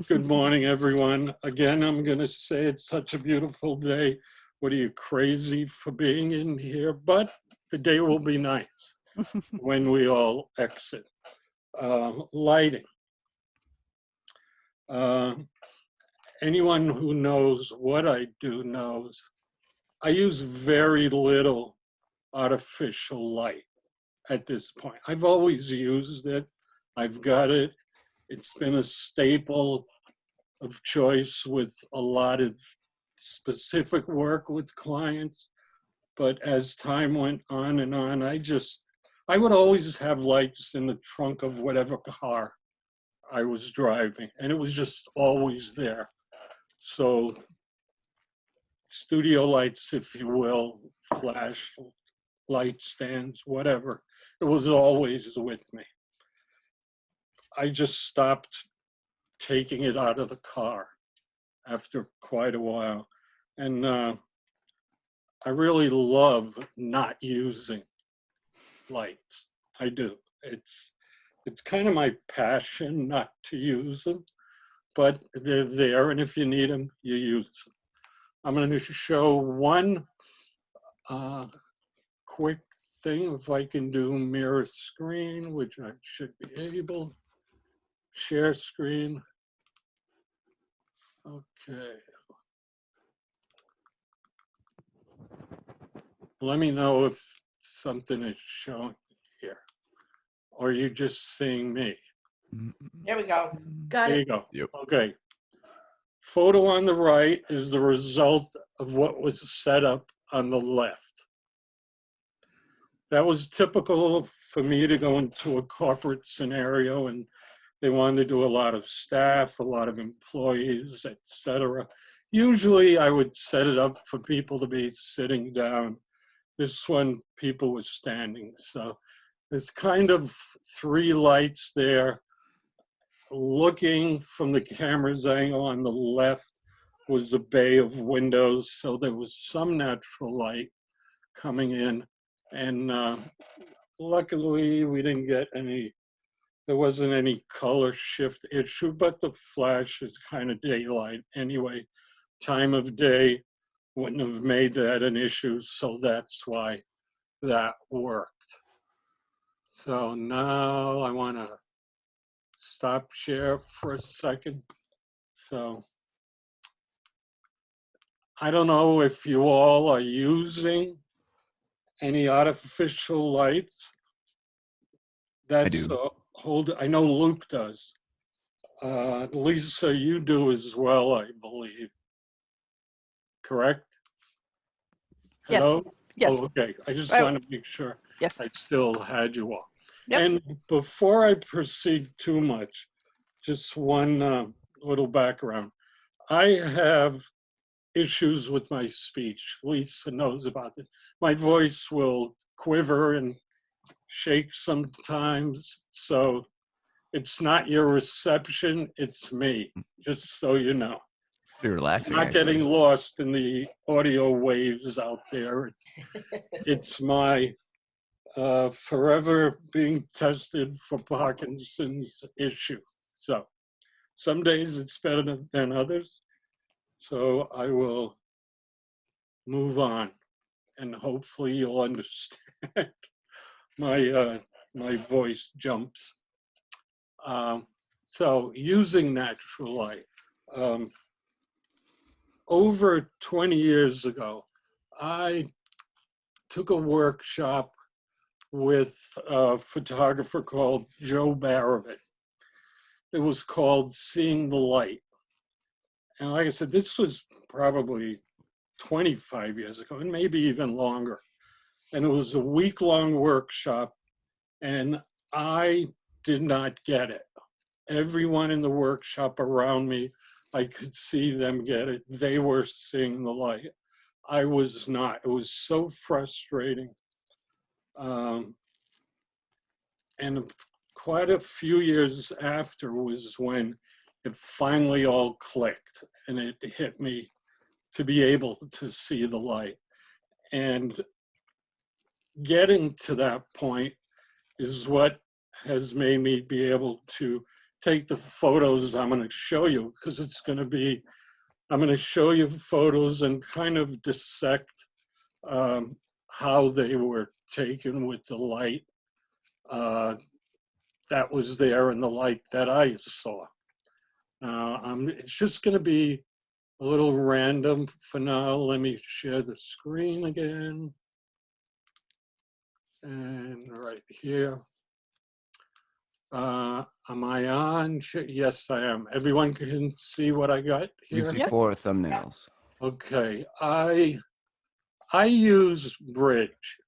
Good morning, everyone. Again, I'm going to say it's such a beautiful day. What are you, crazy for being in here? But the day will be nice when we all exit. Lighting. Anyone who knows what I do knows I use very little artificial light at this point. I've always used it. I've got it. It's been a staple of choice with a lot of specific work with clients. But as time went on and on, I would always have lights in the trunk of whatever car I was driving, and it was just always there. So studio lights, if you will, flash light stands, whatever, it was always with me. I just stopped taking it out of the car after quite a while. And I really love not using lights. I do. It's kind of my passion not to use them, but they're there, and if you need them, you use them. I'm going to show one quick thing, if I can do mirror screen, which I should be able. Share screen. Okay. Let me know if something is showing here, or are you just seeing me? There we go. Got There it. you go. Yep. Okay. Photo on the right is the result of what was set up on the left. That was typical for me to go into a corporate scenario, and they wanted to do a lot of staff, a lot of employees, etc. Usually I would set it up for people to be sitting down. This one, people were standing. So there's kind of three lights there. Looking from the camera's angle on the left was a bay of windows, so there was some natural light coming in. And luckily we didn't get any, there wasn't any color shift issue, but the flash is kind of daylight anyway. Time of day wouldn't have made that an issue, so that's why that worked. So now I want to stop share for a second. So I don't know if you all are using any artificial lights. That's I know Luke does. Lisa, you do as well, I believe. Correct? Yes. Hello? Yes. Oh, okay. I just Right. want to make sure Yes. I still had you all. Yep. And before I proceed too much, just one little background. I have issues with my speech. Lisa knows about it. My voice will quiver and shake sometimes. So it's not your reception, it's me, just so you know. Pretty relaxing. Not Actually. getting lost in the audio waves out there. It's my forever being tested for Parkinson's issue. So some days it's better than others. So I will move on, and hopefully you'll understand my voice jumps. So using natural light. Over 20 years ago, I took a workshop with a photographer called Joe Barrett. It was called Seeing the Light. And like I said, this was probably 25 years ago, and maybe even longer. And it was a week-long workshop, and I did not get it. Everyone in the workshop around me, I could see them get it. They were seeing the light. I was not. It was so frustrating. And quite a few years after was when it finally all clicked, and it hit me to be able to see the light. And getting to that point is what has made me be able to take the photos I'm going to show you, because I'm going to show you photos and kind of dissect how they were taken with the light that was there and the light that I saw. It's just going to be a little random for now. Let me share the screen again. And right here. Am I on? Yes, I am. Everyone can see what I got You here? can see Yes. 4 thumbnails. Okay, I use Bridge.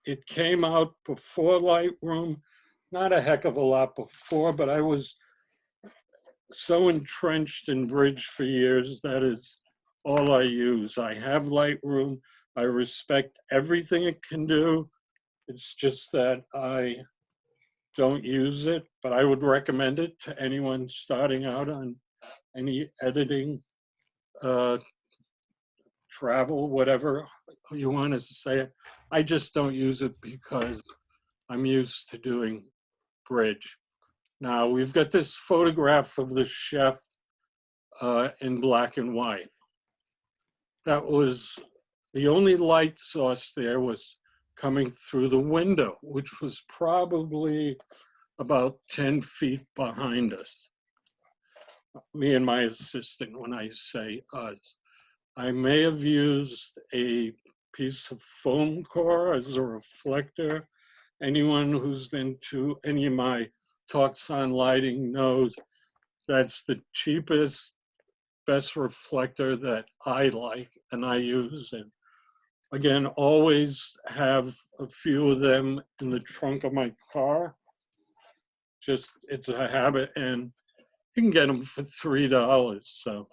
It came out before Lightroom, not a heck of a lot before, but I was so entrenched in Bridge for years. That is all I use. I have Lightroom. I respect everything it can do. It's just that I don't use it, but I would recommend it to anyone starting out on any editing, travel, whatever you want to say it. I just don't use it because I'm used to doing Bridge. Now we've got this photograph of the chef in black and white. That was the only light source there was coming through the window, which was probably about 10 feet behind us. Me and my assistant, when I say us. I may have used a piece of foam core as a reflector. Anyone who's been to any of my talks on lighting knows that's the cheapest, best reflector that I like and I use. And again, always have a few of them in the trunk of my car. Just, it's a habit, and you can get them for $3. So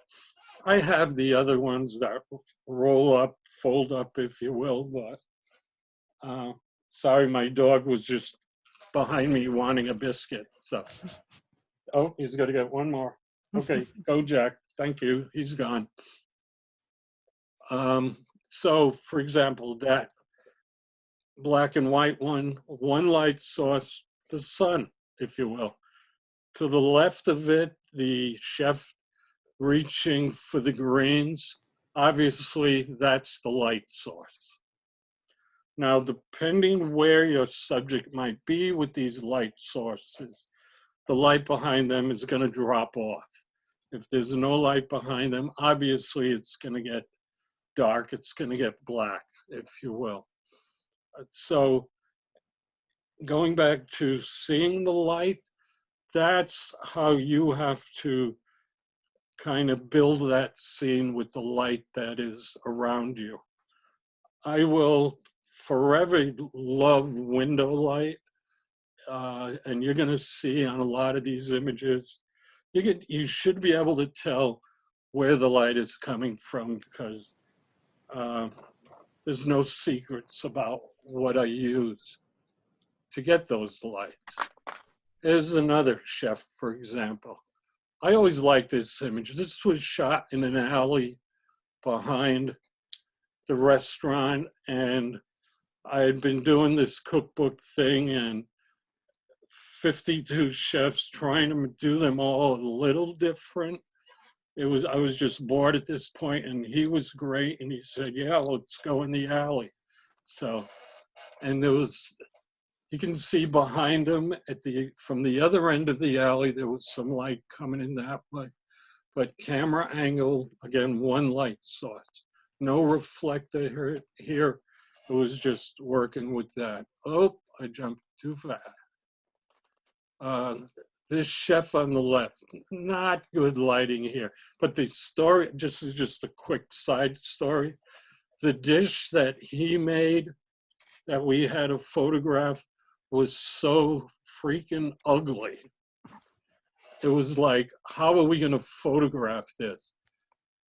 I have the other ones that roll up, fold up, if you will, but sorry, my dog was just behind me wanting a biscuit. So, oh, he's gonna get one more. Okay, go Jack, thank you, he's gone. So for example, that black and white one light source, the sun, if you will. To the left of it, the chef reaching for the greens, obviously that's the light source. Now, depending where your subject might be with these light sources, the light behind them is going to drop off. If there's no light behind them, obviously it's going to get dark, it's going to get black, if you will. So going back to seeing the light, that's how you have to kind of build that scene with the light that is around you. I will forever love window light, and you're going to see on a lot of these images, you should be able to tell where the light is coming from, because there's no secrets about what I use to get those lights. Here's another chef, for example. I always liked this image. This was shot in an alley behind the restaurant, and I had been doing this cookbook thing, and 52 chefs trying to do them all a little different. I was just bored at this point, and he was great, and he said, yeah, let's go in the alley. So, and there was, you can see behind him from the other end of the alley, there was some light coming in that way. But camera angle, again, one light source. No reflector here. It was just working with that. Oh, I jumped too fast. This chef on the left, not good lighting here. But the story, this is just a quick side story. The dish that he made, that we had a photograph, was so freaking ugly. It was like, how are we going to photograph this?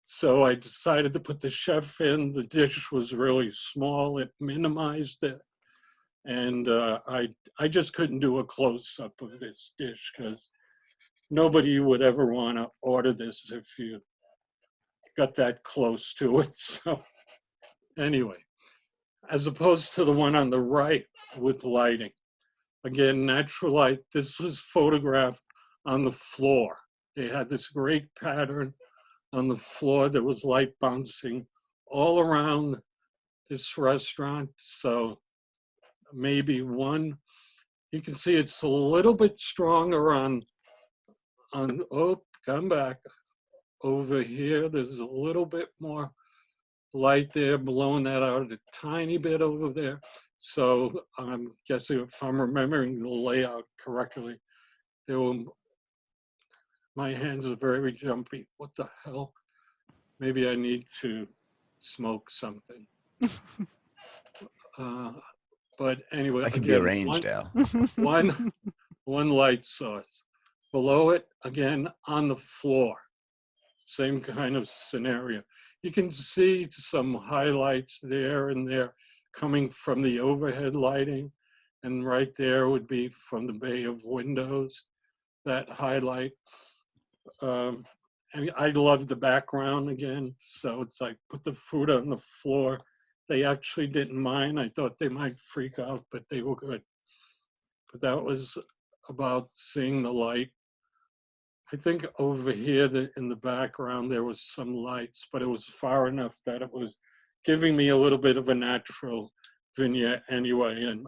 So I decided to put the chef in. The dish was really small. It minimized it. And I just couldn't do a close-up of this dish, because nobody would ever want to order this if you got that close to it. So anyway, as opposed to the one on the right with lighting. Again, natural light. This was photographed on the floor. They had this great pattern on the floor. There was light bouncing all around this restaurant. So maybe one, you can see it's a little bit stronger on oh, come back over here. There's a little bit more light there, blowing that out a tiny bit over there. So I'm guessing if I'm remembering the layout correctly, there were, my hands are very jumpy. What the hell? Maybe I need to smoke something. But anyway, That can be again, arranged, Al. one light source. Below it, again, on the floor. Same kind of scenario. You can see some highlights there and there coming from the overhead lighting. And right there would be from the bay of windows, that highlight. And I love the background again. So it's like put the food on the floor. They actually didn't mind. I thought they might freak out, but they were good. But that was about seeing the light. I think over here in the background, there was some lights, but it was far enough that it was giving me a little bit of a natural vignette anyway. And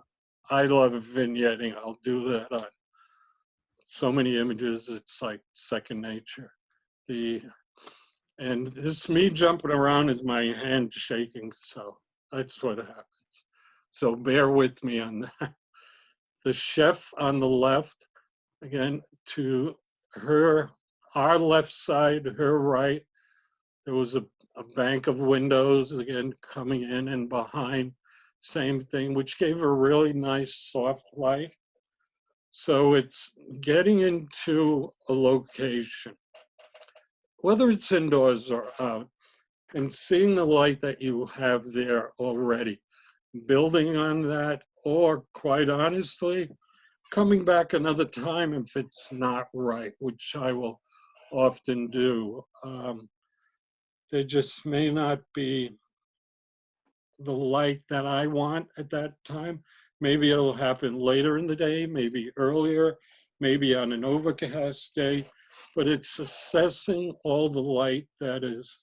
I love vignetting. I'll do that on so many images. It's like second nature. And this me jumping around is my hand shaking. So that's what happens. So bear with me on that. The chef on the left, again, to our left side, her right, there was a bank of windows, again, coming in and behind, same thing, which gave a really nice soft light. So it's getting into a location, whether it's indoors or out, and seeing the light that you have there already, building on that, or quite honestly, coming back another time if it's not right, which I will often do. There just may not be the light that I want at that time. Maybe it'll happen later in the day, maybe earlier, maybe on an overcast day, but it's assessing all the light that is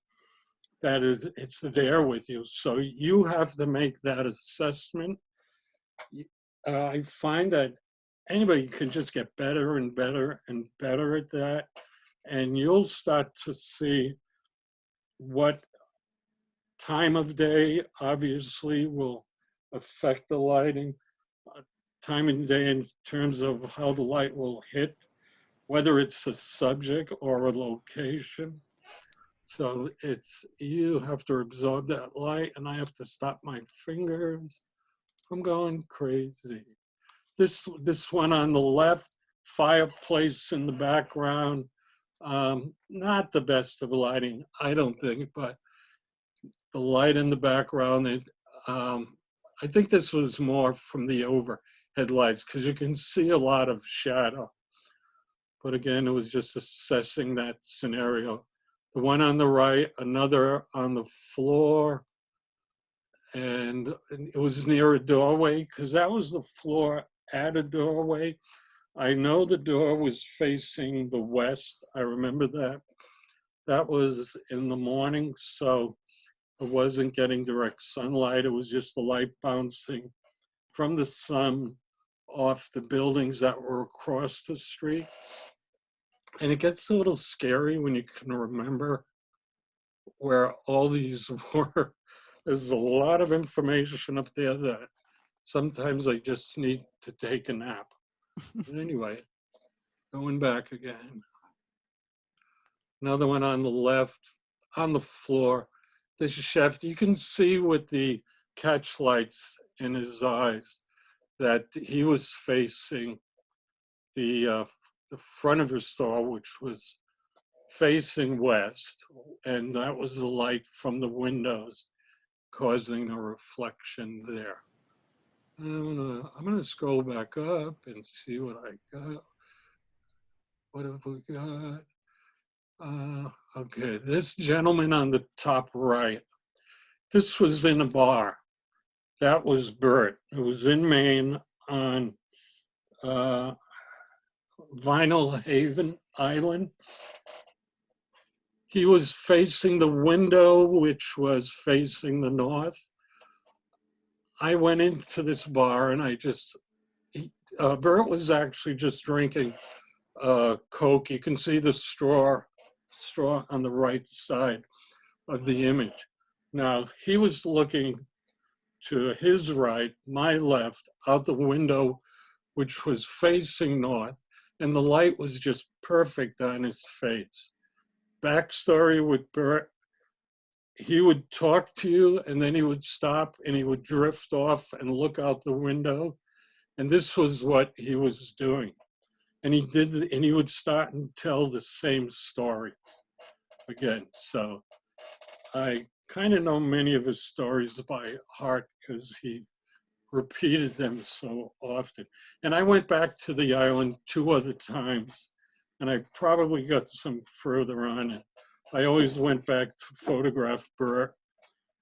it's there with you. So you have to make that assessment. I find that anybody can just get better and better and better at that. And you'll start to see what time of day obviously will affect the lighting. Time of day in terms of how the light will hit, whether it's a subject or a location. So you have to absorb that light, and I have to stop my fingers. I'm going crazy. This one on the left, fireplace in the background. Not the best of lighting, I don't think, but the light in the background, I think this was more from the overhead lights because you can see a lot of shadow. But again, it was just assessing that scenario. The one on the right, another on the floor, and it was near a doorway because that was the floor at a doorway. I know the door was facing the west. I remember that. That was in the morning, so it wasn't getting direct sunlight. It was just the light bouncing from the sun off the buildings that were across the street. And it gets a little scary when you can remember where all these were. There's a lot of information up there that sometimes I just need to take a nap. But anyway, going back again. Another one on the left, on the floor. This chef, you can see with the catch lights in his eyes that he was facing the front of his store, which was facing west, and that was the light from the windows causing a reflection there. I'm gonna scroll back up and see what I got. What have we got? Okay, this gentleman on the top right, this was in a bar. That was Bert. It was in Maine on, Vinyl Haven Island. He was facing the window, which was facing the north. I went into this bar and Bert was actually just drinking Coke. You can see the straw on the right side of the image. Now, he was looking to his right, my left, out the window, which was facing north, and the light was just perfect on his face. Backstory with Bert, he would talk to you and then he would stop and he would drift off and look out the window. And this was what he was doing. And he would start and tell the same stories again. So I kind of know many of his stories by heart because he repeated them so often. And I went back to the island 2 other times, and I probably got some further on it. I always went back to photograph Bert.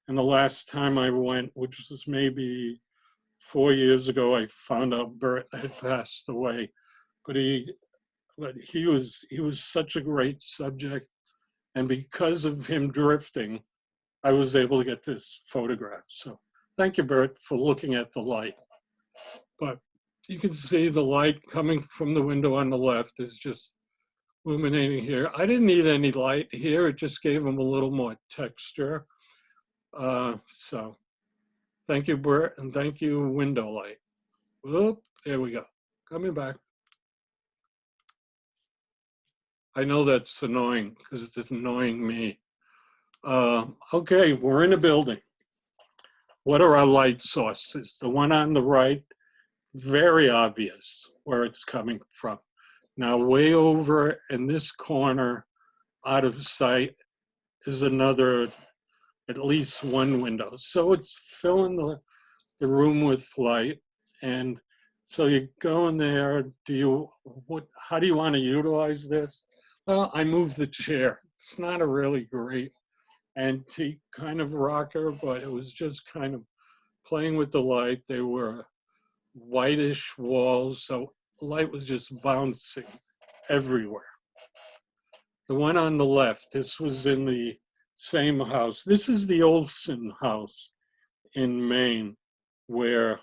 And the last time I went, which was maybe 4 years ago, I found out Bert had passed away. But he was such a great subject. And because of him drifting, I was able to get this photograph. So thank you, Bert, for looking at the light. But you can see the light coming from the window on the left is just illuminating here. I didn't need any light here. It just gave him a little more texture. So thank you, Bert, and thank you, window light. Whoop, there we go. Coming back. I know that's annoying because it's annoying me. Okay, we're in a building. What are our light sources? The one on the right, very obvious where it's coming from. Now, way over in this corner, out of sight, is another, at least one window. So it's filling the room with light. And so you go in there, how do you want to utilize this? Well, I moved the chair. It's not a really great antique kind of rocker, but it was just kind of playing with the light. They were whitish walls, so light was just bouncing everywhere. The one on the left, this was in the same house. This is the Olson house in Maine, where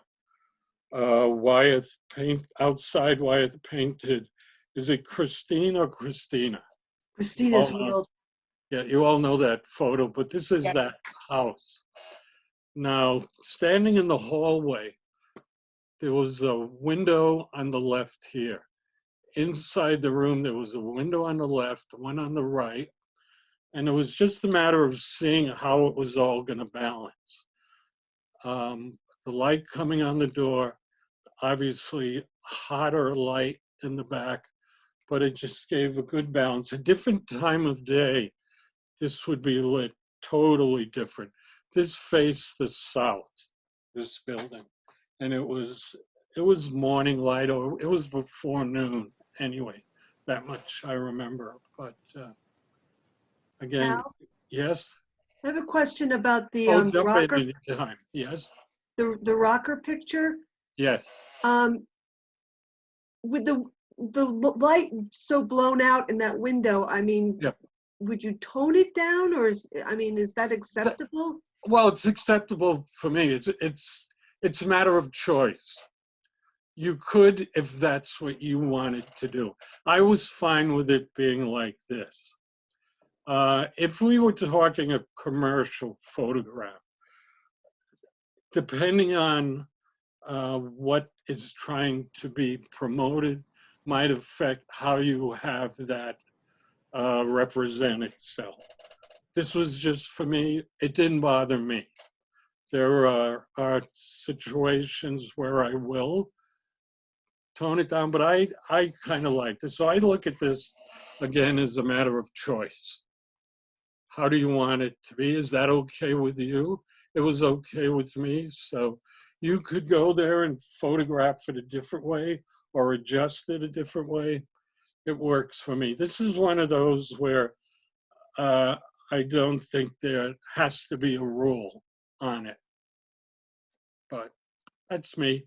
outside Wyeth painted, is it Christine or Christina? Christina's World. Yeah, you all know that photo, but this is that house. Now, standing in the hallway, there was a window on the left here. Inside the room, there was a window on the left, one on the right, and it was just a matter of seeing how it was all going to balance. The light coming on the door, obviously hotter light in the back, but it just gave a good balance. A different time of day, this would be lit totally different. This faced the south, this building, and it was morning light, or it was before noon anyway. That much I remember. But again, Al, yes. I have a question about the Jump rocker, in anytime. Yes. the rocker picture. Yes. With the light so blown out in that window, I mean, Yep. would you tone it down, or is that acceptable? Well, it's acceptable for me. It's a matter of choice. You could, if that's what you wanted to do. I was fine with it being like this. If we were talking a commercial photograph, depending on what is trying to be promoted, might affect how you have that represent itself. This was just, for me, it didn't bother me. There are situations where I will tone it down, but I kind of like this. So I look at this, again, as a matter of choice. How do you want it to be? Is that okay with you? It was okay with me. So you could go there and photograph it a different way or adjust it a different way. It works for me. This is one of those where I don't think there has to be a rule on it. But that's me.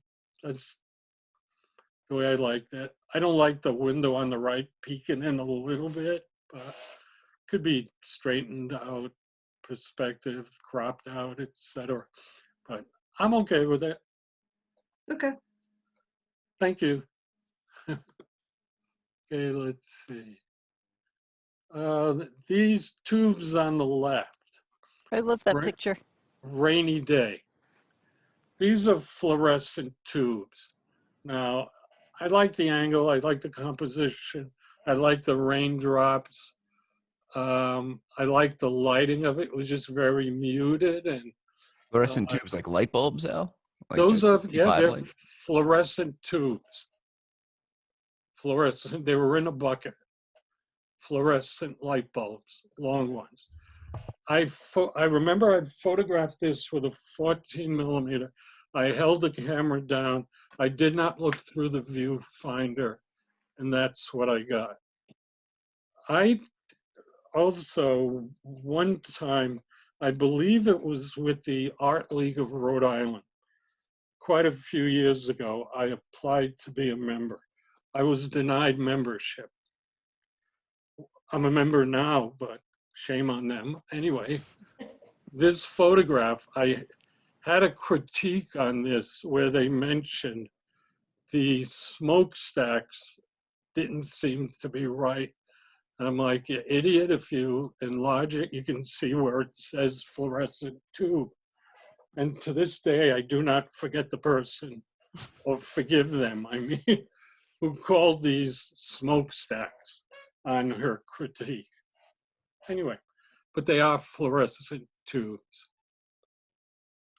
the way I liked it. I don't like the window on the right peeking in a little bit, but could be straightened out, perspective, cropped out, etc. But I'm okay with it. Okay. Thank you. Okay, let's see. These tubes on the left, I love that Right. picture. rainy day. These are fluorescent tubes. Now, I like the angle, I like the composition, I like the raindrops. I like the lighting of it. It was just very muted, and Fluorescent I- tubes like light bulbs, Al? Like those are, yeah, T5 they're lights? fluorescent tubes. Fluorescent, they were in a bucket. Fluorescent light bulbs, long ones. I remember I photographed this with a 14 millimeter. I held the camera down. I did not look through the viewfinder, and that's what I got. I also, one time, I believe it was with the Art League of Rhode Island, quite a few years ago, I applied to be a member. I was denied membership. I'm a member now, but shame on them. Anyway, this photograph, I had a critique on this where they mentioned the smokestacks didn't seem to be right. And I'm like, you idiot, if you enlarge it, you can see where it says fluorescent tube. And to this day, I do not forget the person or forgive them, I mean, who called these smokestacks on her critique. Anyway, but they are fluorescent tubes.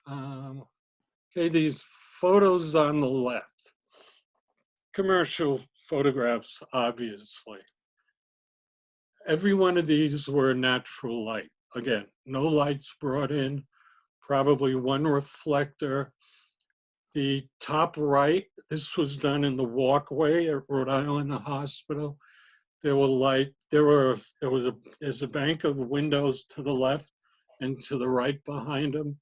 Okay, these photos on the left, commercial photographs, obviously. Every one of these were natural light. Again, no lights brought in, probably one reflector. The top right, this was done in the walkway at Rhode Island Hospital. There was a bank of windows to the left and to the right behind them.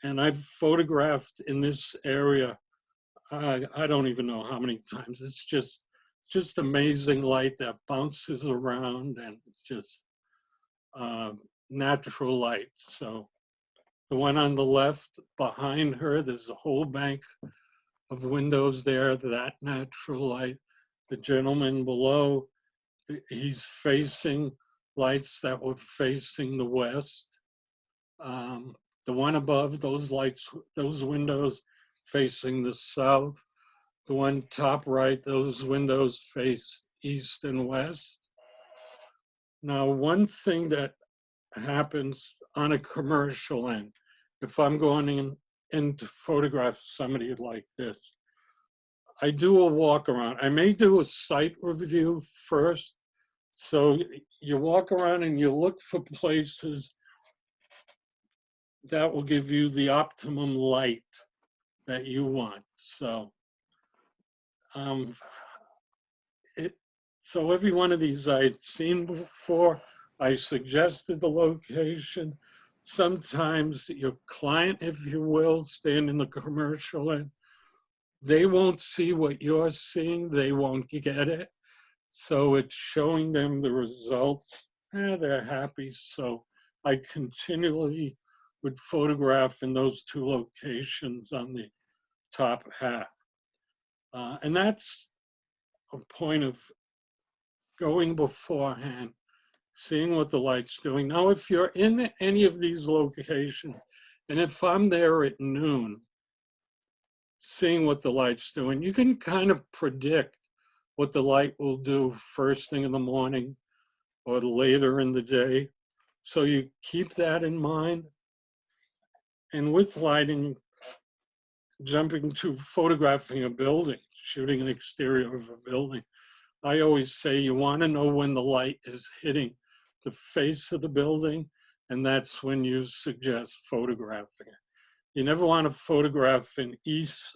And I've photographed in this area, I don't even know how many times. It's just amazing light that bounces around, and it's just natural light. So the one on the left behind her, there's a whole bank of windows there, that natural light. The gentleman below, he's facing lights that were facing the west. The one above, those lights, those windows facing the south. The one top right, those windows face east and west. Now, one thing that happens on a commercial end, if I'm going in to photograph somebody like this, I do a walk around. I may do a site review first. So you walk around and you look for places that will give you the optimum light that you want. So, so every one of these I'd seen before. I suggested the location. Sometimes your client, if you will, staying in the commercial end, they won't see what you're seeing. They won't get it. So it's showing them the results. They're happy. So I continually would photograph in those two locations on the top half. And that's a point of going beforehand, seeing what the light's doing. Now, if you're in any of these locations, and if I'm there at noon, seeing what the light's doing, you can kind of predict what the light will do first thing in the morning or later in the day. So you keep that in mind. And with lighting, jumping to photographing a building, shooting an exterior of a building, I always say you want to know when the light is hitting the face of the building, and that's when you suggest photographing it. You never want to photograph an east-facing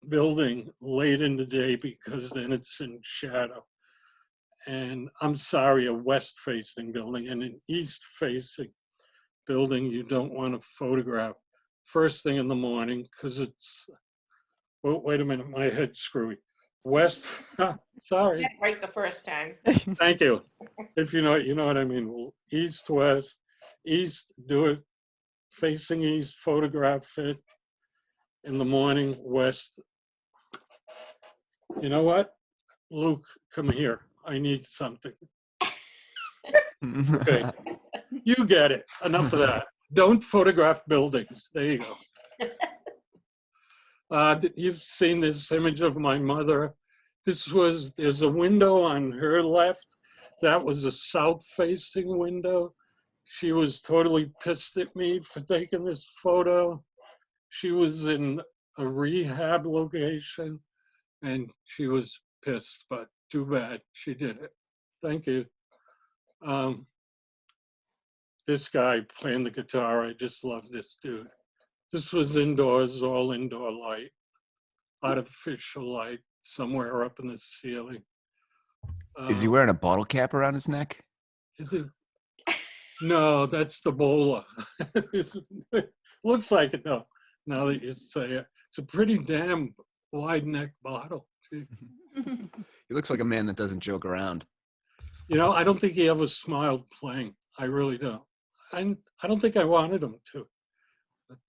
building late in the day because then it's in shadow. And I'm sorry, a west-facing building and an east-facing building you don't want to photograph first thing in the morning because it's Well, wait a minute, my head's screwy. West, sorry, Get right the first time. thank you. If you know what I mean. Well, east, west, east, do it facing east, photograph it in the morning, west. You know what? Luke, come here. I need something. Okay, you get it. Enough of that. Don't photograph buildings. There you go. You've seen this image of my mother. There's a window on her left. That was a south-facing window. She was totally pissed at me for taking this photo. She was in a rehab location and she was pissed, but too bad she did it. Thank you. This guy playing the guitar, I just love this dude. This was indoors, all indoor light, artificial light somewhere up in the ceiling. Is he wearing a bottle cap around his neck? Is he? No, that's the bowler. Looks like it though, now that you say it. It's a pretty damn wide neck bottle. Too. He looks like a man that doesn't joke around. You know, I don't think he ever smiled playing. I really don't. I don't think I wanted him to. But,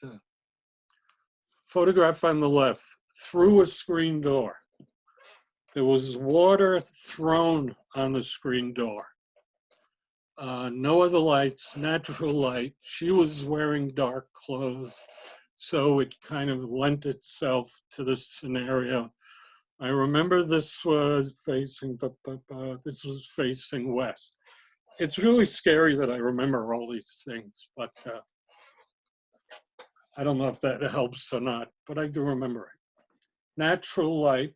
photograph on the left, through a screen door. There was water thrown on the screen door. No other lights, natural light. She was wearing dark clothes, so it kind of lent itself to the scenario. I remember this was facing west. It's really scary that I remember all these things, but I don't know if that helps or not, but I do remember it. Natural light,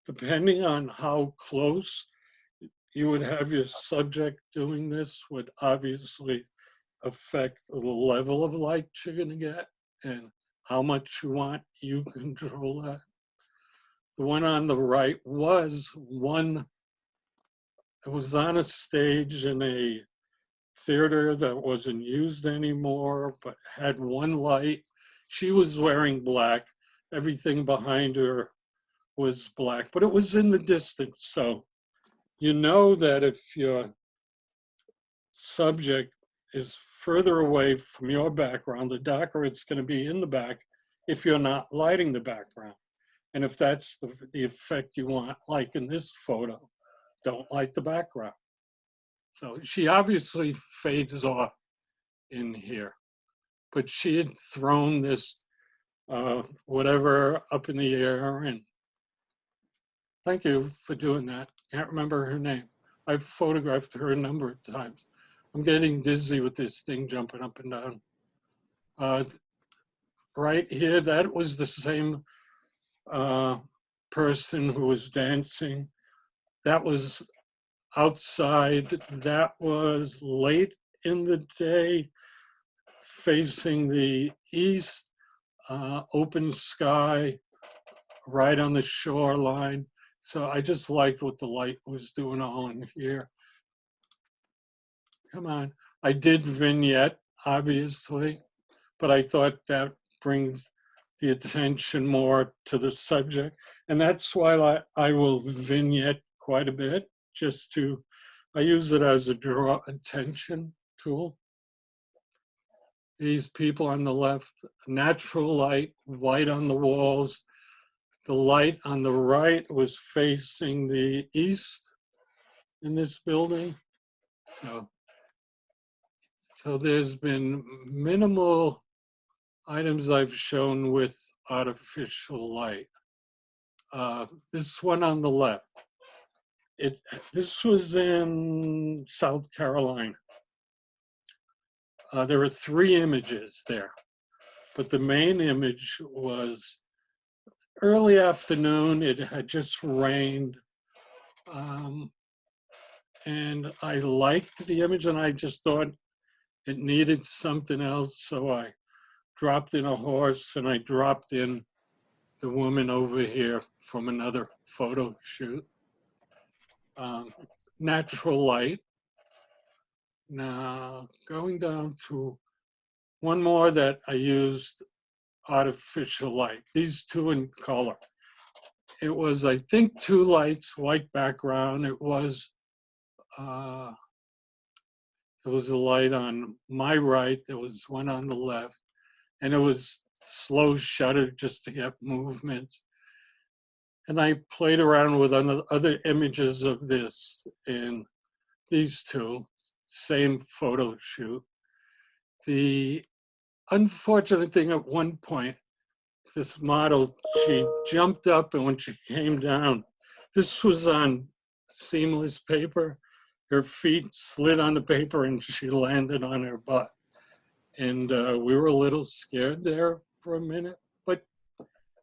depending on how close you would have your subject doing this, would obviously affect the level of light you're going to get and how much you want. You control that. The one on the right was one, it was on a stage in a theater that wasn't used anymore, but had one light. She was wearing black. Everything behind her was black, but it was in the distance. So you know that if your subject is further away from your background, the darker it's going to be in the back if you're not lighting the background. And if that's the effect you want, like in this photo, don't light the background. So she obviously fades off in here, but she had thrown this whatever up in the air. And thank you for doing that. Can't remember her name. I've photographed her a number of times. I'm getting dizzy with this thing jumping up and down. Right here, that was the same person who was dancing. That was outside. That was late in the day, facing the east, open sky, right on the shoreline. So I just liked what the light was doing all in here. Come on. I did vignette, obviously, but I thought that brings the attention more to the subject. And that's why I will vignette quite a bit, just to, I use it as a draw attention tool. These people on the left, natural light, white on the walls. The light on the right was facing the east in this building. So there's been minimal items I've shown with artificial light. This one on the left, this was in South Carolina. There were 3 images there, but the main image was early afternoon. It had just rained, and I liked the image, and I just thought it needed something else, so I dropped in a horse and I dropped in the woman over here from another photo shoot. Natural light. Now, going down to one more that I used artificial light, these two in color. It was, I think, two lights, white background. There was a light on my right, there was one on the left, and it was slow shutter just to get movement. And I played around with other images of this, and these two, same photo shoot. The unfortunate thing at one point, this model, she jumped up, and when she came down, this was on seamless paper. Her feet slid on the paper and she landed on her butt. And we were a little scared there for a minute, but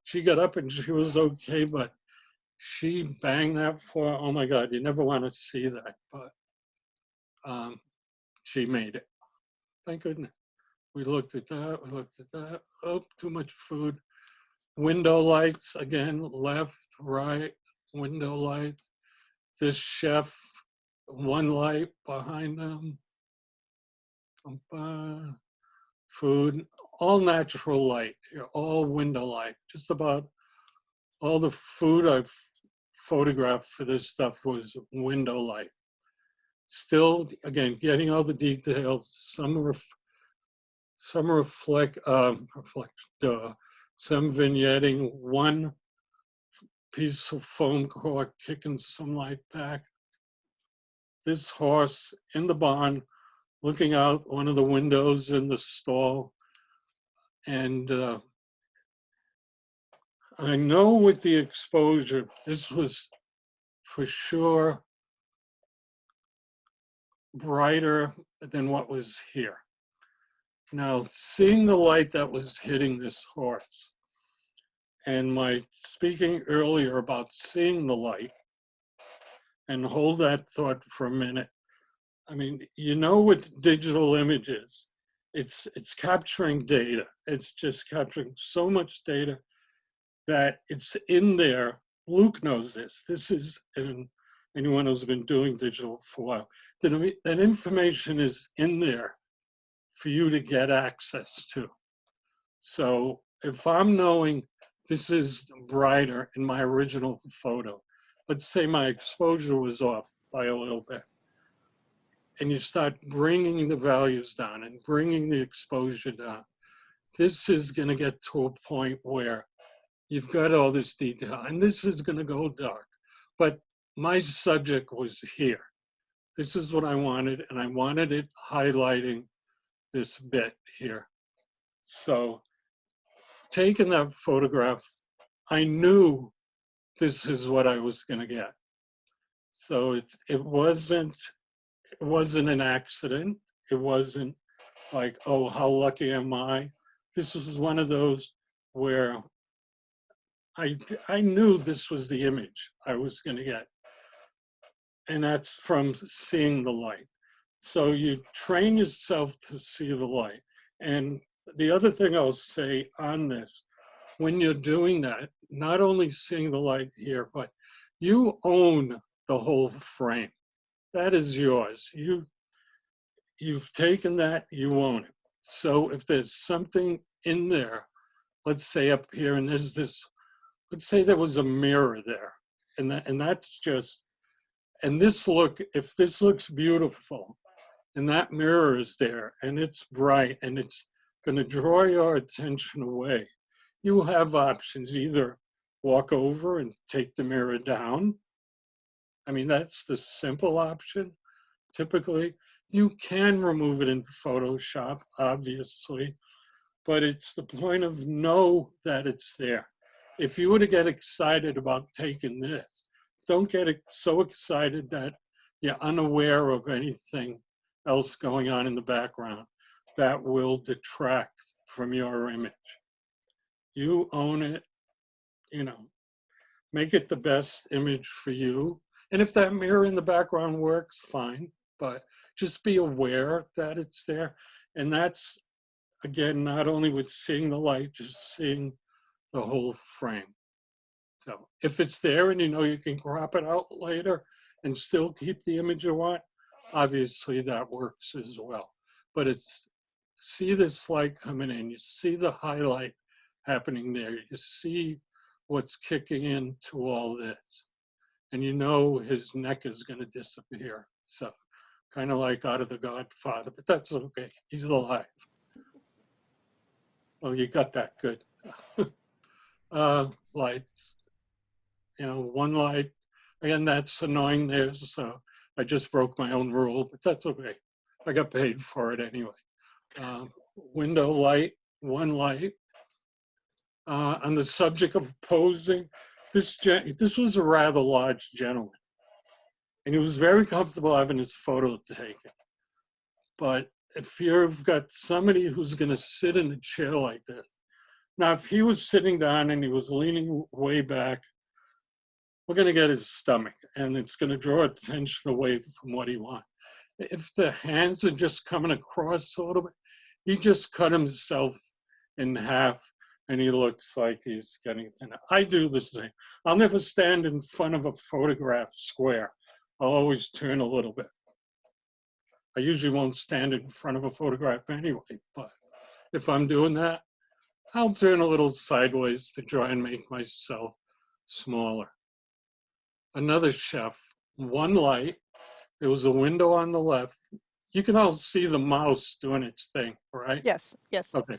she got up and she was okay, but she banged that floor. Oh my God, you never want to see that, but she made it. Thank goodness. We looked at that, Oh, too much food. Window lights, again, left, right, window lights. This chef, one light behind them. Food, all natural light, all window light. Just about all the food I've photographed for this stuff was window light. Still, again, getting all the details. Some some vignetting, one piece of foam core kicking some light back. This horse in the barn, looking out one of the windows in the stall. And I know with the exposure, this was for sure brighter than what was here. Now, seeing the light that was hitting this horse, and my speaking earlier about seeing the light, and hold that thought for a minute. I mean, you know, with digital images, it's capturing data. It's just capturing so much data that it's in there. Luke knows this. This is, and anyone who's been doing digital for a while, that information is in there for you to get access to. So if I'm knowing this is brighter in my original photo, let's say my exposure was off by a little bit, and you start bringing the values down and bringing the exposure down, this is going to get to a point where you've got all this detail, and this is going to go dark. But my subject was here. This is what I wanted, and I wanted it highlighting this bit here. So taking that photograph, I knew this is what I was going to get. So it wasn't an accident. It wasn't like, oh, how lucky am I? This was one of those where I knew this was the image I was going to get. And that's from seeing the light. So you train yourself to see the light. And the other thing I'll say on this, when you're doing that, not only seeing the light here, but you own the whole frame. That is yours. You've taken that, you own it. So if there's something in there, let's say up here, and there's this, let's say there was a mirror there, and that's just, and this look, if this looks beautiful, and that mirror is there, and it's bright, and it's going to draw your attention away, you have options. Either walk over and take the mirror down. I mean, that's the simple option. Typically, you can remove it in Photoshop, obviously, but it's the point of know that it's there. If you were to get excited about taking this, don't get so excited that you're unaware of anything else going on in the background that will detract from your image. You own it, you know, make it the best image for you. And if that mirror in the background works, fine, but just be aware that it's there. And that's, again, not only with seeing the light, just seeing the whole frame. So if it's there and you know you can crop it out later and still keep the image you want, obviously that works as well. But it's, see this light coming in, you see the highlight happening there. You see what's kicking into all this. And you know his neck is going to disappear. So kind of like out of The Godfather, but that's okay. He's alive. Oh, you got that good. Lights, you know, one light. Again, that's annoying there. So I just broke my own rule, but that's okay. I got paid for it anyway. Window light, one light. On the subject of posing, this was a rather large gentleman. And he was very comfortable having his photo taken. But if you've got somebody who's going to sit in a chair like this, now if he was sitting down and he was leaning way back, we're going to get his stomach and it's going to draw attention away from what he wants. If the hands are just coming across a little bit, he just cut himself in half and he looks like he's getting thinner. I do the same. I'll never stand in front of a photograph square. I'll always turn a little bit. I usually won't stand in front of a photograph anyway, but if I'm doing that, I'll turn a little sideways to try and make myself smaller. Another chef, one light, there was a window on the left. You can all see the mouse doing its thing, right? Yes, yes. Okay.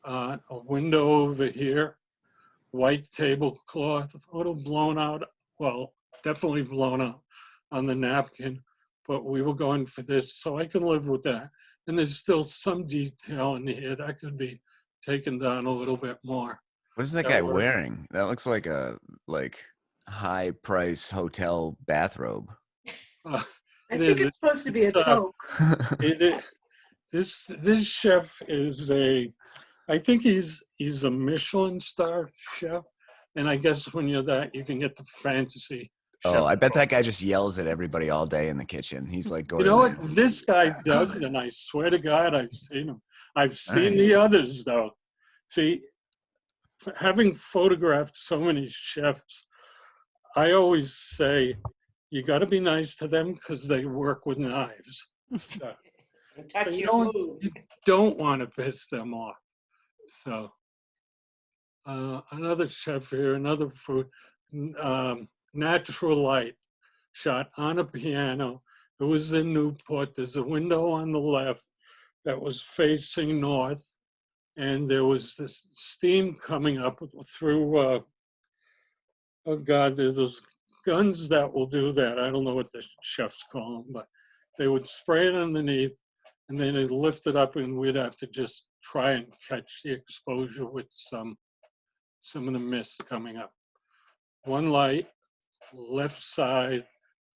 A window over here, white tablecloth, a little blown out, well, definitely blown out on the napkin, but we were going for this, so I can live with that. And there's still some detail in here that could be taken down a little bit more. What is that That guy works. wearing? That looks like a high price hotel bathrobe. Uh, I it think is- it's supposed to be a it's, toque. this chef is I think he's a Michelin star chef, and I guess when you're that, you can get the fantasy. Oh, chef I bet coat. that guy just yells at everybody all day in the kitchen. He's like going. You know what this guy does, and I swear to God, I've seen him. I've seen right. the others though. See, having photographed so many chefs, I always say you got to be nice to them because they work with knives. So, Touch you your food. don't want to piss them off. So another chef here, another food, natural light shot on a piano. It was in Newport. There's a window on the left that was facing north, and there was this steam coming up through, oh God, there's those guns that will do that. I don't know what the chefs call them, but they would spray it underneath, and then they'd lift it up, and we'd have to just try and catch the exposure with some of the mist coming up. One light, left side,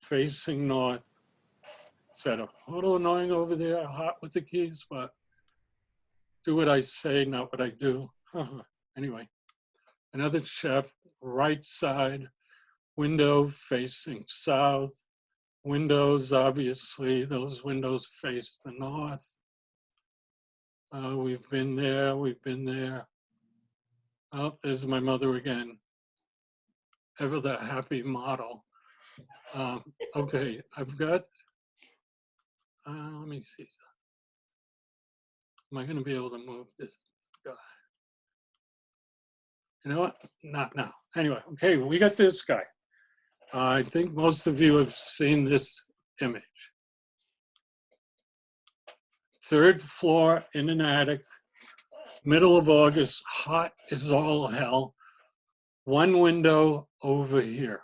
facing north. Setup. A little annoying over there, hot with the keys, but do what I say, not what I do. Anyway, another chef, right side, window facing south. Windows, obviously, those windows face the north. We've been there, we've been there. Oh, there's my mother again. Ever the happy model. Okay, I've got, let me see. Am I going to be able to move this guy? You know what? Not now. Anyway, okay, we got this guy. I think most of you have seen this image. Third floor in an attic, middle of August, hot as all hell. One window over here,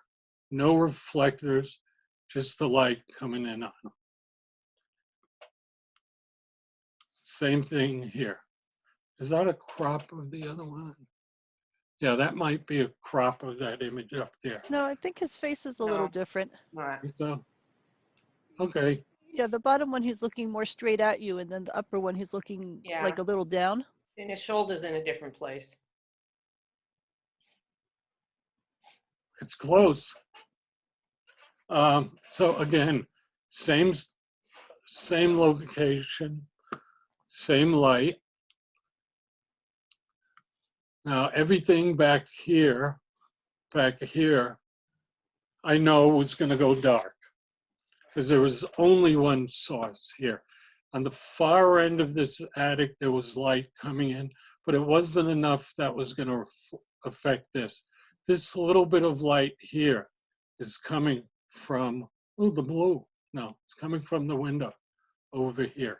no reflectors, just the light coming in on them. Same thing here. Is that a crop of the other one? Yeah, that might be a crop of that image up there. No, I think his face is a little No. different. Right. So, okay, Yeah, the bottom one he's looking more straight at you, and then the upper one he's looking Yeah. like a little down. And his shoulder's in a different place. it's close. So again, same location, same light. Now everything back here, I know was going to go dark because there was only one source here. On the far end of this attic, there was light coming in, but it wasn't enough that was going to affect this. This little bit of light here is coming from, oh, the blue. No, it's coming from the window over here.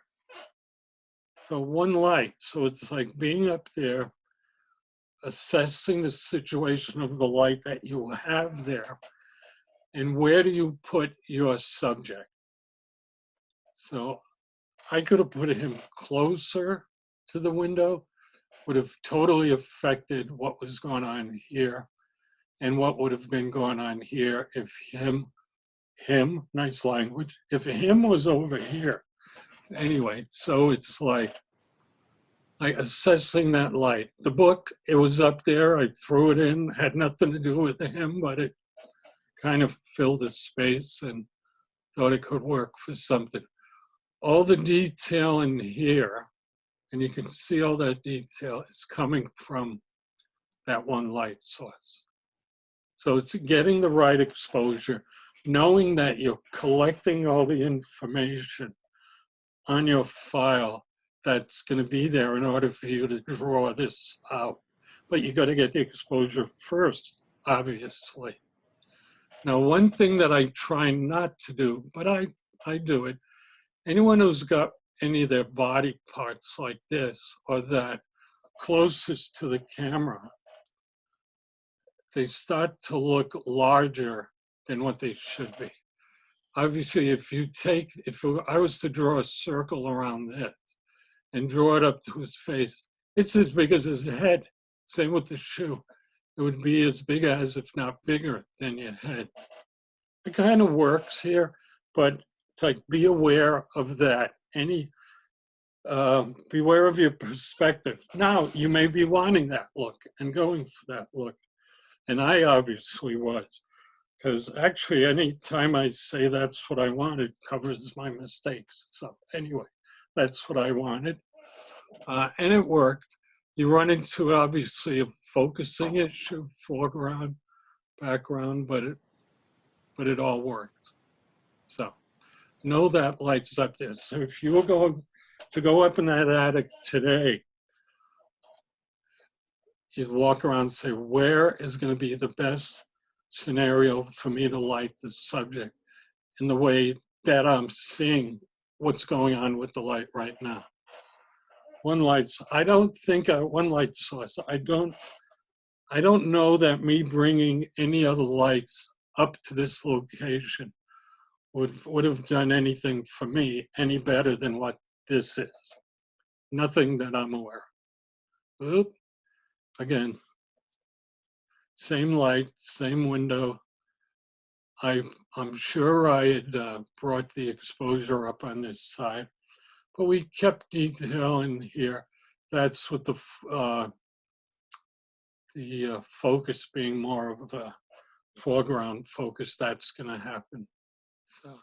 So one light. So it's like being up there, assessing the situation of the light that you have there, and where do you put your subject? So I could have put him closer to the window, would have totally affected what was going on here and what would have been going on here if him, nice language, if him was over here. Anyway, so it's like assessing that light. The book, it was up there, I threw it in, had nothing to do with him, but it kind of filled the space and thought it could work for something. All the detail in here, and you can see all that detail is coming from that one light source. So it's getting the right exposure, knowing that you're collecting all the information on your file that's going to be there in order for you to draw this out. But you got to get the exposure first, obviously. Now, one thing that I try not to do, but I do it, anyone who's got any of their body parts like this or that closest to the camera, they start to look larger than what they should be. Obviously, if I was to draw a circle around this and draw it up to his face, it's as big as his head. Same with the shoe. It would be as big as, if not bigger than your head. It kind of works here, but it's like, be aware of that. Beware of your perspective. Now, you may be wanting that look and going for that look. And I obviously was, because actually any time I say that's what I wanted covers my mistakes. So anyway, that's what I wanted. And it worked. You run into obviously a focusing issue, foreground, background, but it all worked. So know that light's up there. So if you were going to go up in that attic today, you'd walk around and say, where is going to be the best scenario for me to light the subject in the way that I'm seeing what's going on with the light right now. One light source. I don't know that me bringing any other lights up to this location would have done anything for me any better than what this is. Nothing that I'm aware of. Oop. Again, same light, same window. I'm sure I had brought the exposure up on this side, but we kept detail in here. That's what the focus being more of a foreground focus, that's going to happen. So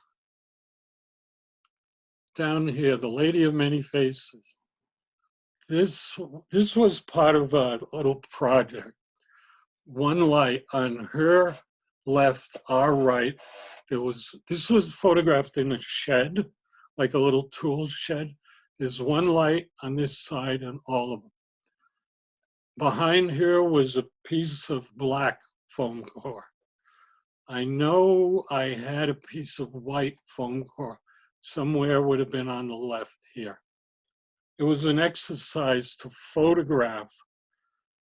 down here, the Lady of Many Faces. This was part of a little project. One light on her left, our right. This was photographed in a shed, like a little tool shed. There's one light on this side and all of them. Behind here was a piece of black foam core. I know I had a piece of white foam core. Somewhere would have been on the left here. It was an exercise to photograph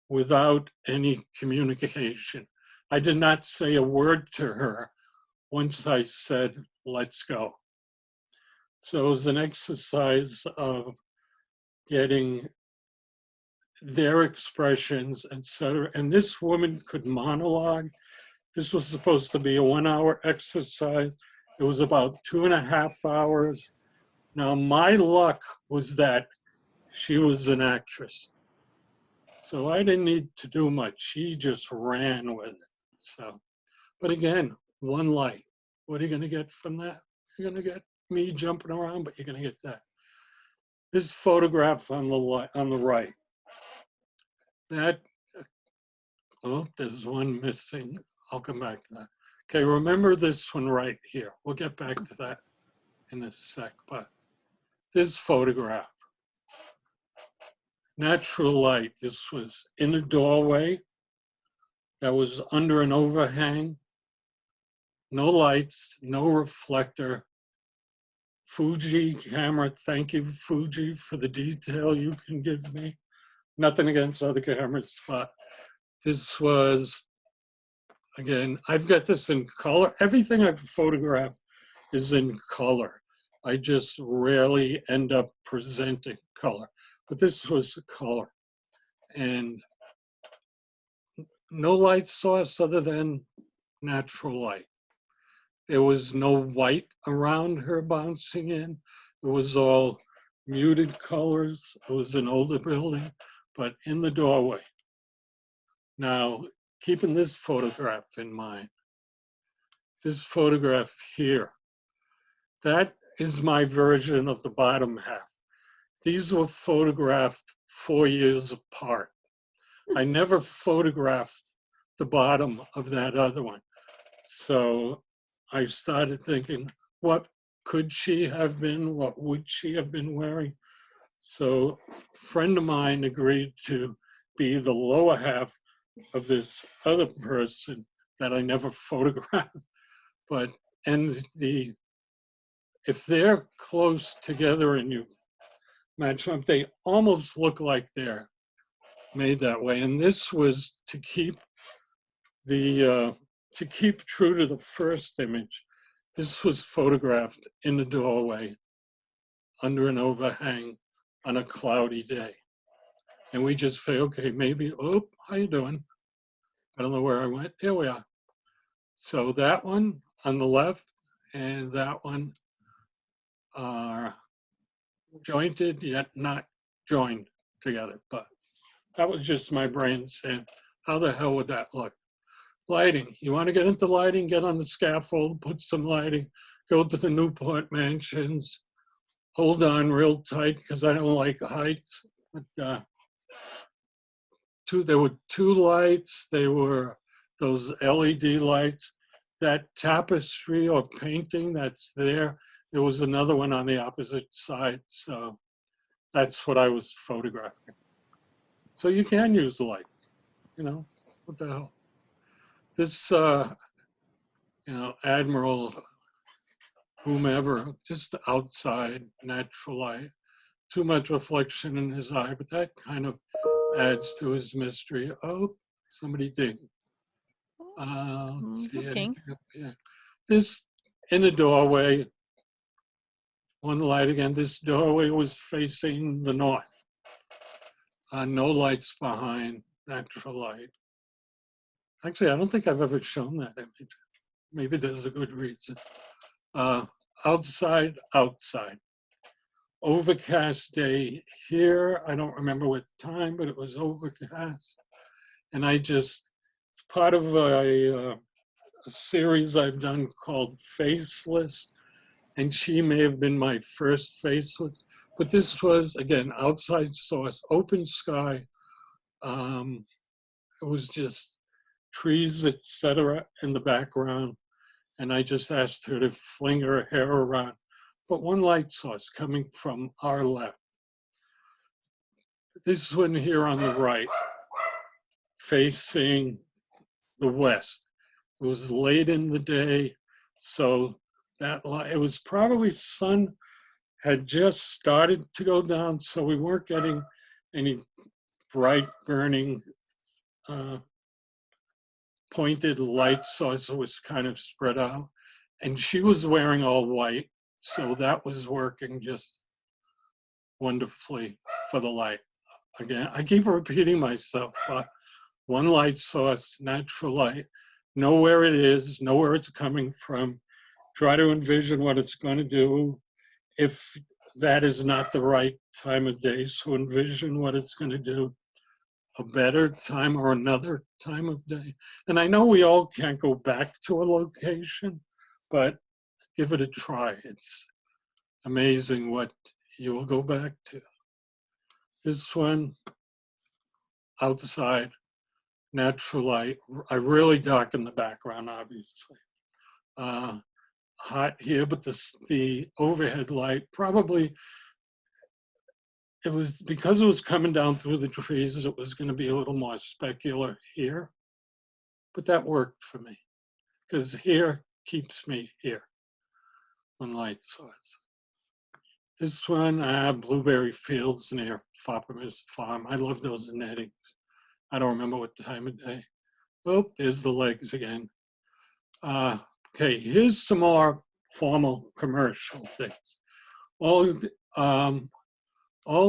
without any communication. I did not say a word to her once I said, let's go. So it was an exercise of getting their expressions, etc. And this woman could monologue. This was supposed to be a 1 hour exercise. It was about 2.5 hours. Now, my luck was that she was an actress. So I didn't need to do much. She just ran with it. So, but again, one light. What are you going to get from that? You're going to get me jumping around, but you're going to get that. This photograph on the right. That, oh, there's one missing. I'll come back to that. Okay, remember this one right here. We'll get back to that in a sec, but this photograph. Natural light. This was in a doorway that was under an overhang. No lights, no reflector. Fuji camera. Thank you, Fuji, for the detail you can give me. Nothing against other cameras, but this was, again, I've got this in color. Everything I've photographed is in color. I just rarely end up presenting color, but this was color. And no light source other than natural light. There was no white around her bouncing in. It was all muted colors. It was an older building, but in the doorway. Now, keeping this photograph in mind, this photograph here, that is my version of the bottom half. These were photographed 4 years apart. I never photographed the bottom of that other one. So I started thinking, what could she have been? What would she have been wearing? So a friend of mine agreed to be the lower half of this other person that I never photographed. But, and if they're close together and you match them, they almost look like they're made that way. And this was to keep true to the first image. This was photographed in the doorway under an overhang on a cloudy day. And we just say, okay, maybe, oh, how you doing? I don't know where I went. Here we are. So that one on the left and that one are jointed yet not joined together. But that was just my brain saying, how the hell would that look? Lighting. You want to get into lighting, get on the scaffold, put some lighting, go to the Newport mansions, hold on real tight because I don't like heights. But there were 2 lights. They were those LED lights. That tapestry or painting that's there, there was another one on the opposite side. So that's what I was photographing. So you can use the light, you know, what the hell. This, Admiral, whomever, just outside, natural light, too much reflection in his eye, but that kind of adds to his mystery. Oh, somebody ding. Let's see Looking. anything up here. This, in a doorway, one light again, this doorway was facing the north. No lights behind, natural light. Actually, I don't think I've ever shown that image. Maybe there's a good reason. Outside. Overcast day here. I don't remember what time, but it was overcast. And it's part of a series I've done called Faceless. And she may have been my first Faceless. But this was, again, outside source, open sky. It was just trees, etc., in the background. And I just asked her to fling her hair around. But one light source coming from our left. This one here on the right, facing the west. It was late in the day, so that light, it was probably sun had just started to go down, so we weren't getting any bright burning pointed light source. It was kind of spread out. And she was wearing all white, so that was working just wonderfully for the light. Again, I keep repeating myself, but one light source, natural light, know where it is, know where it's coming from, try to envision what it's going to do. If that is not the right time of day, so envision what it's going to do a better time or another time of day. And I know we all can't go back to a location, but give it a try. It's amazing what you will go back to. This one, outside, natural light. I really darken the background, obviously. Hot here, but the overhead light, probably it was because it was coming down through the trees, it was going to be a little more specular here. But that worked for me because here keeps me here on light source. This one, blueberry fields near Fopper's farm. I love those nettings. I don't remember what time of day. Oh, there's the legs again. Okay, here's some more formal commercial things. All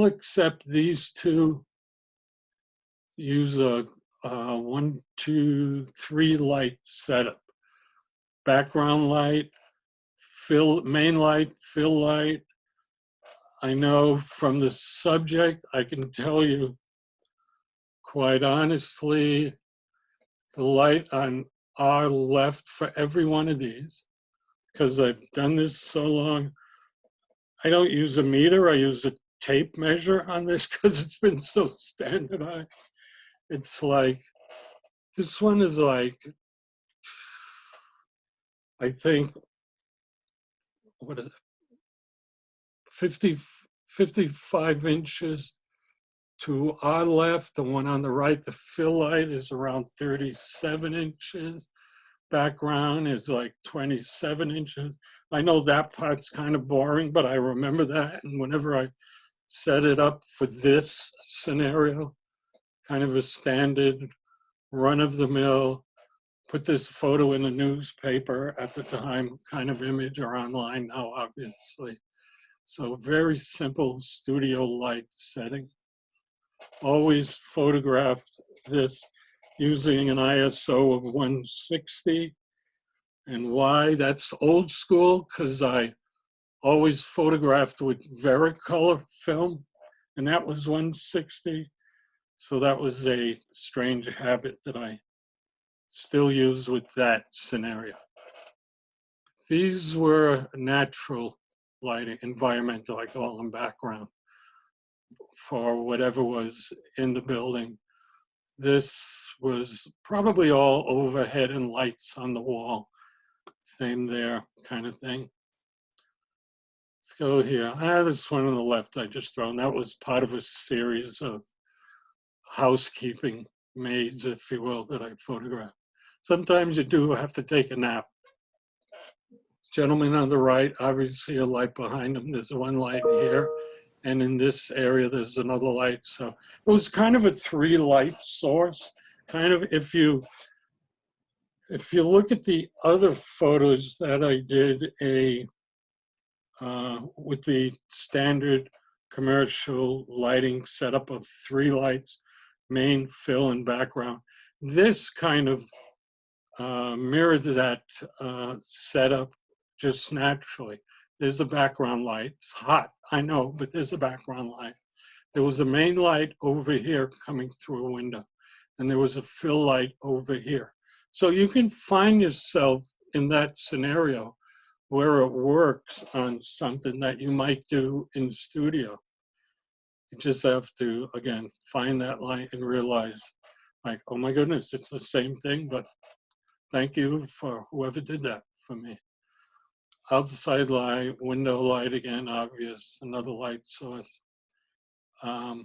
except these two use a 1, 2, 3 light setup. Background light, main light, fill light. I know from the subject, I can tell you quite honestly, the light on our left for every one of these, because I've done this so long, I don't use a meter, I use a tape measure on this because it's been so standardized. It's like, this one is like, I think, what is it? 55 inches to our left. The one on the right, the fill light, is around 37 inches. Background is like 27 inches. I know that part's kind of boring, but I remember that. And whenever I set it up for this scenario, kind of a standard run-of-the-mill, put this photo in a newspaper at the time kind of image, or online now, obviously. So very simple studio light setting. Always photographed this using an ISO of 160. And why? That's old school, because I always photographed with Vericolor film, and that was 160. So that was a strange habit that I still use with that scenario. These were natural lighting, environmental, I call them, background for whatever was in the building. This was probably all overhead and lights on the wall. Same there, kind of thing. Let's go here. This one on the left I just thrown. That was part of a series of housekeeping maids, if you will, that I photographed. Sometimes you do have to take a nap. Gentleman on the right, obviously a light behind him. There's one light here. And in this area, there's another light. So it was kind of a 3 light source. Kind of, if you look at the other photos that I did with the standard commercial lighting setup of 3 lights, main, fill, and background, this kind of mirrored that setup just naturally. There's a background light. It's hot, I know, but there's a background light. There was a main light over here coming through a window, and there was a fill light over here. So you can find yourself in that scenario where it works on something that you might do in the studio. You just have to, again, find that light and realize, like, oh my goodness, it's the same thing, but thank you for whoever did that for me. Outside light, window light again, obvious, another light source. We're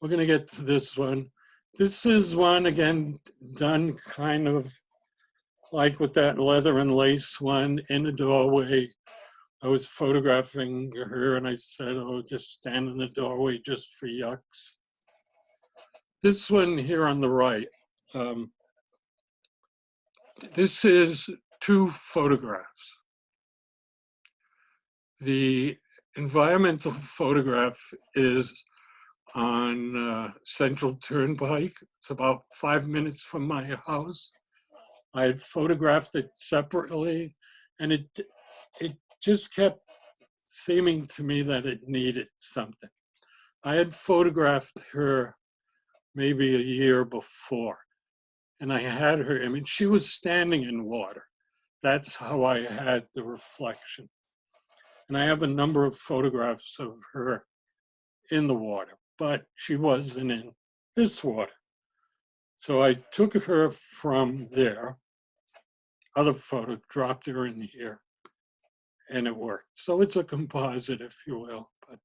gonna get to this one. This is one, again, done kind of like with that leather and lace one in a doorway. I was photographing her and I said, oh, just stand in the doorway just for yucks. This one here on the right, this is 2 photographs. The environmental photograph is on Central Turnpike. It's about 5 minutes from my house. I had photographed it separately, and it just kept seeming to me that it needed something. I had photographed her maybe a year before, and I had her image. She was standing in water. That's how I had the reflection. And I have a number of photographs of her in the water, but she wasn't in this water. So I took her from there, other photo, dropped her in here, and it worked. So it's a composite, if you will. But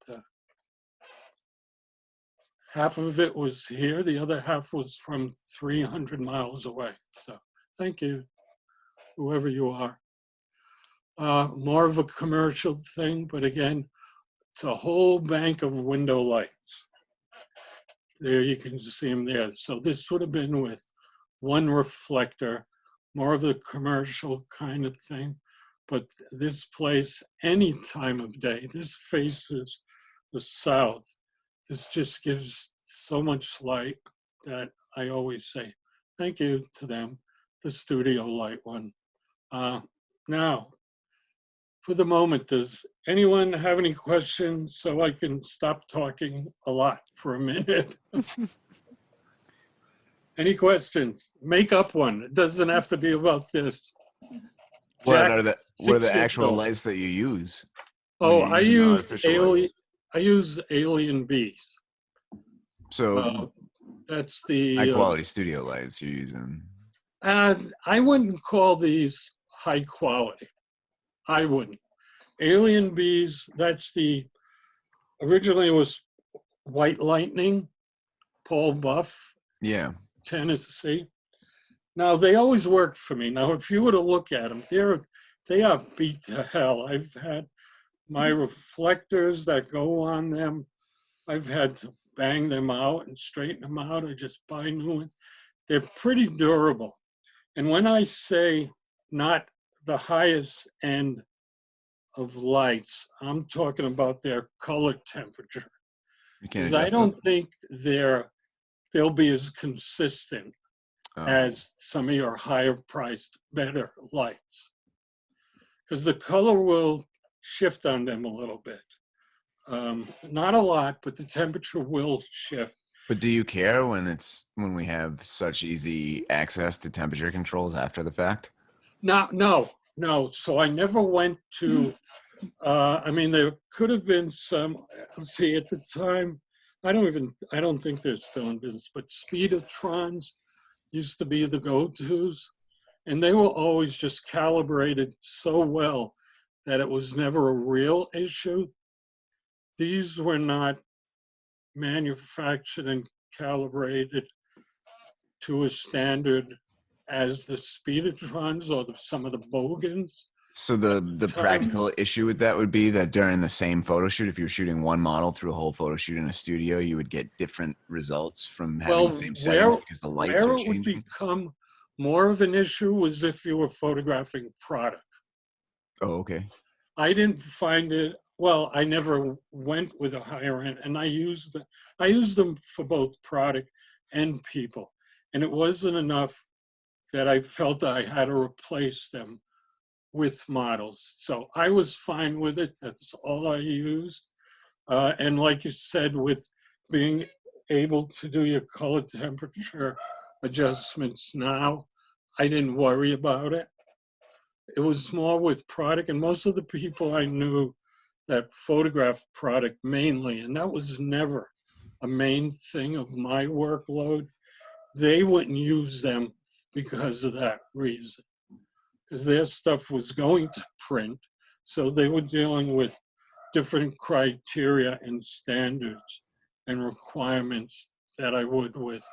half of it was here, the other half was from 300 miles away. So thank you, whoever you are. More of a commercial thing, but again, it's a whole bank of window lights. There you can see them there. So this would have been with one reflector, more of the commercial kind of thing. But this place, any time of day, this faces the south. This just gives so much light that I always say thank you to them, the studio light one. Now, for the moment, does anyone have any questions so I can stop talking a lot for a minute? Any questions? Make up one. It doesn't have to be about this. What Jack, are the 6 years actual old. lights that you use? Oh, When you're using artificial I use alien bees. So That's high the. quality studio lights you're using. I wouldn't call these high quality. I wouldn't. Alien bees. That's the. Originally it was White Lightning, Paul Buff, Yeah. Tennessee. Now they always worked for me. Now if you were to look at them, they are beat to hell. I've had my reflectors that go on them. I've had to bang them out and straighten them out. I just buy new ones. They're pretty durable. And when I say not the highest end of lights, I'm talking about their color temperature. You can't Because I adjust don't it. think they'll be as consistent Oh. as some of your higher priced, better lights. Because the color will shift on them a little bit. Not a lot, but the temperature will shift. But do you care when we have such easy access to temperature controls after the fact? No. So I never went to, I mean, there could have been some, let's see, at the time, I don't think they're still in business, but speedotrons used to be the go-tos, and they were always just calibrated so well that it was never a real issue. These were not manufactured and calibrated to a standard as the speedotrons or some of the bogans. So the practical issue with that would be that during the same photo shoot, if you were shooting one model through a whole photo shoot in a studio, you would get different results from having Well, the same settings because the lights where are it would changing. become more of an issue was if you were photographing product. Oh, okay. I didn't find it, well, I never went with a higher end, and I used them for both product and people. And it wasn't enough that I felt I had to replace them with models. So I was fine with it. That's all I used. And like you said, with being able to do your color temperature adjustments now, I didn't worry about it. It was more with product, and most of the people I knew that photographed product mainly, and that was never a main thing of my workload, they wouldn't use them because of that reason. Because their stuff was going to print, so they were dealing with different criteria and standards and requirements that I would with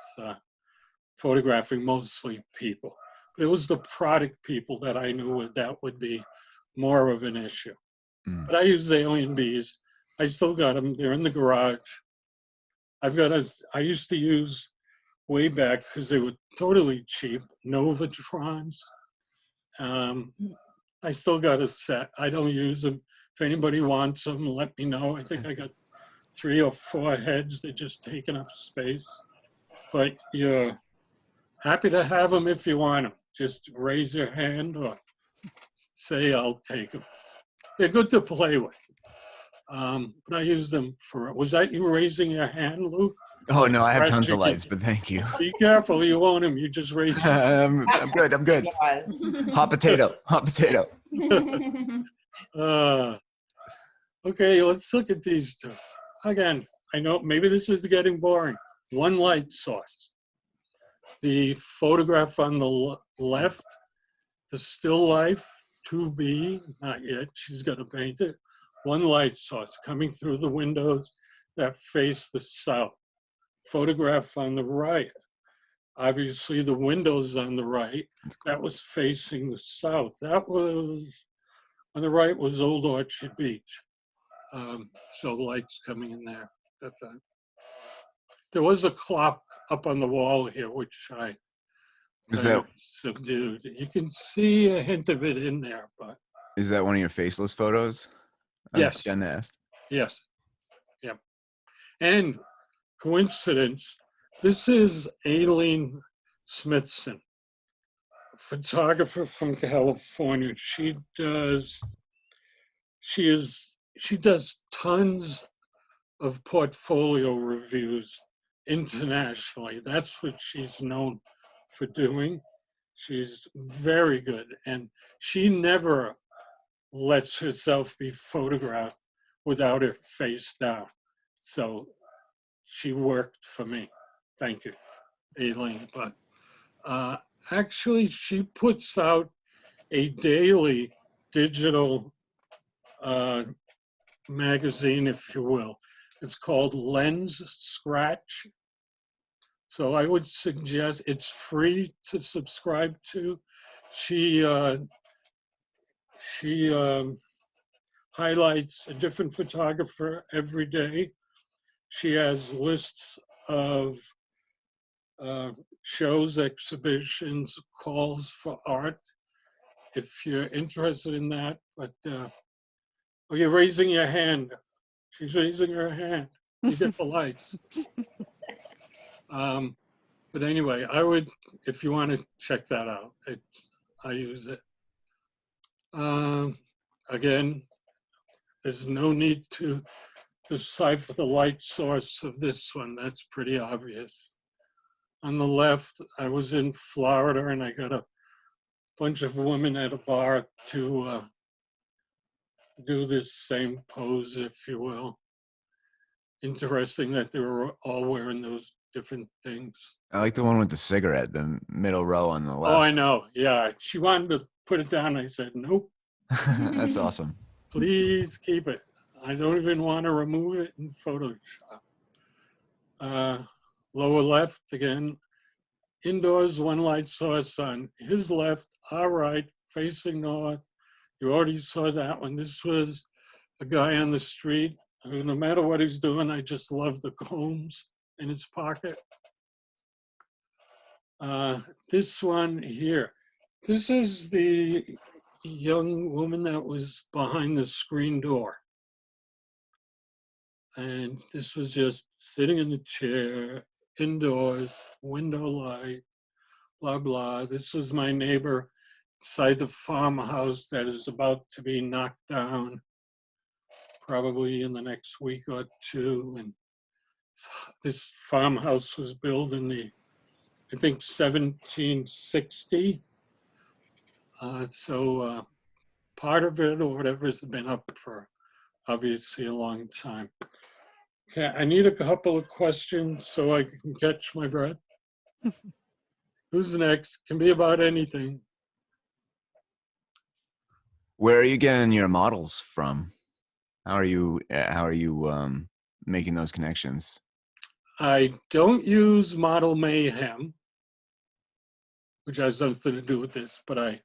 photographing mostly people. But it was the product people that I knew that would be more of an issue. Mm. But I use the alien bees. I still got them. They're in the garage. I used to use way back because they were totally cheap, Novatrons. I still got a set. I don't use them. If anybody wants them, let me know. I think I got 3 or 4 heads. They're just taking up space. But you're happy to have them if you want them. Just raise your hand or say I'll take them. They're good to play with. But I use them for, was that you raising your hand, Luke? Oh no, I have tons Scratching of lights, but thank you. Be careful, you own them. You just raise your I'm good. I'm good. Yes. Hot potato. Hot potato. Okay, let's look at these two. Again, I know maybe this is getting boring. One light source. The photograph on the left, the still life, 2B, not yet, she's got to paint it. One light source coming through the windows that face the south. photograph on the right. Obviously, the windows on the right, that was facing the south. That was, on the right was Old Orchard Beach. So lights coming in there at that time. There was a clock up on the wall here, which I Was kind that of subdued. You can see a hint of it in there, but is that one of your faceless photos? I was yes, gonna ask. yes, yeah. And coincidence, this is Aileen Smithson, photographer from California. She does tons of portfolio reviews internationally. That's what she's known for doing. She's very good, and she never lets herself be photographed without her face down. So she worked for me. Thank you, Aileen. But actually, she puts out a daily digital magazine, if you will. It's called Lens Scratch. So I would suggest it's free to subscribe to. She highlights a different photographer every day. She has lists of shows, exhibitions, calls for art, if you're interested in that. But oh, you're raising your hand. She's raising her hand. You get the lights. But anyway, I would, if you want to check that out, I use it. Again, there's no need to decipher the light source of this one. That's pretty obvious. On the left, I was in Florida and I got a bunch of women at a bar to do this same pose, if you will. Interesting that they were all wearing those different things. I like the one with the cigarette, the middle row on the left. Oh, I know. Yeah, she wanted to put it down. I said, nope, That's awesome. please keep it. I don't even want to remove it in Photoshop. Lower left again, indoors, one light source on his left, our right, facing north. You already saw that one. This was a guy on the street. I mean, no matter what he's doing, I just love the combs in his pocket. This one here, this is the young woman that was behind the screen door. And this was just sitting in the chair, indoors, window light, blah, blah. This was my neighbor inside the farmhouse that is about to be knocked down, probably in the next week or two. And this farmhouse was built in the, I think, 1760. So part of it or whatever has been up for obviously a long time. Okay, I need a couple of questions so I can catch my breath. Who's next? Can be about anything. Where are you getting your models from? How are you making those connections? I don't use Model Mayhem, which has nothing to do with this, but I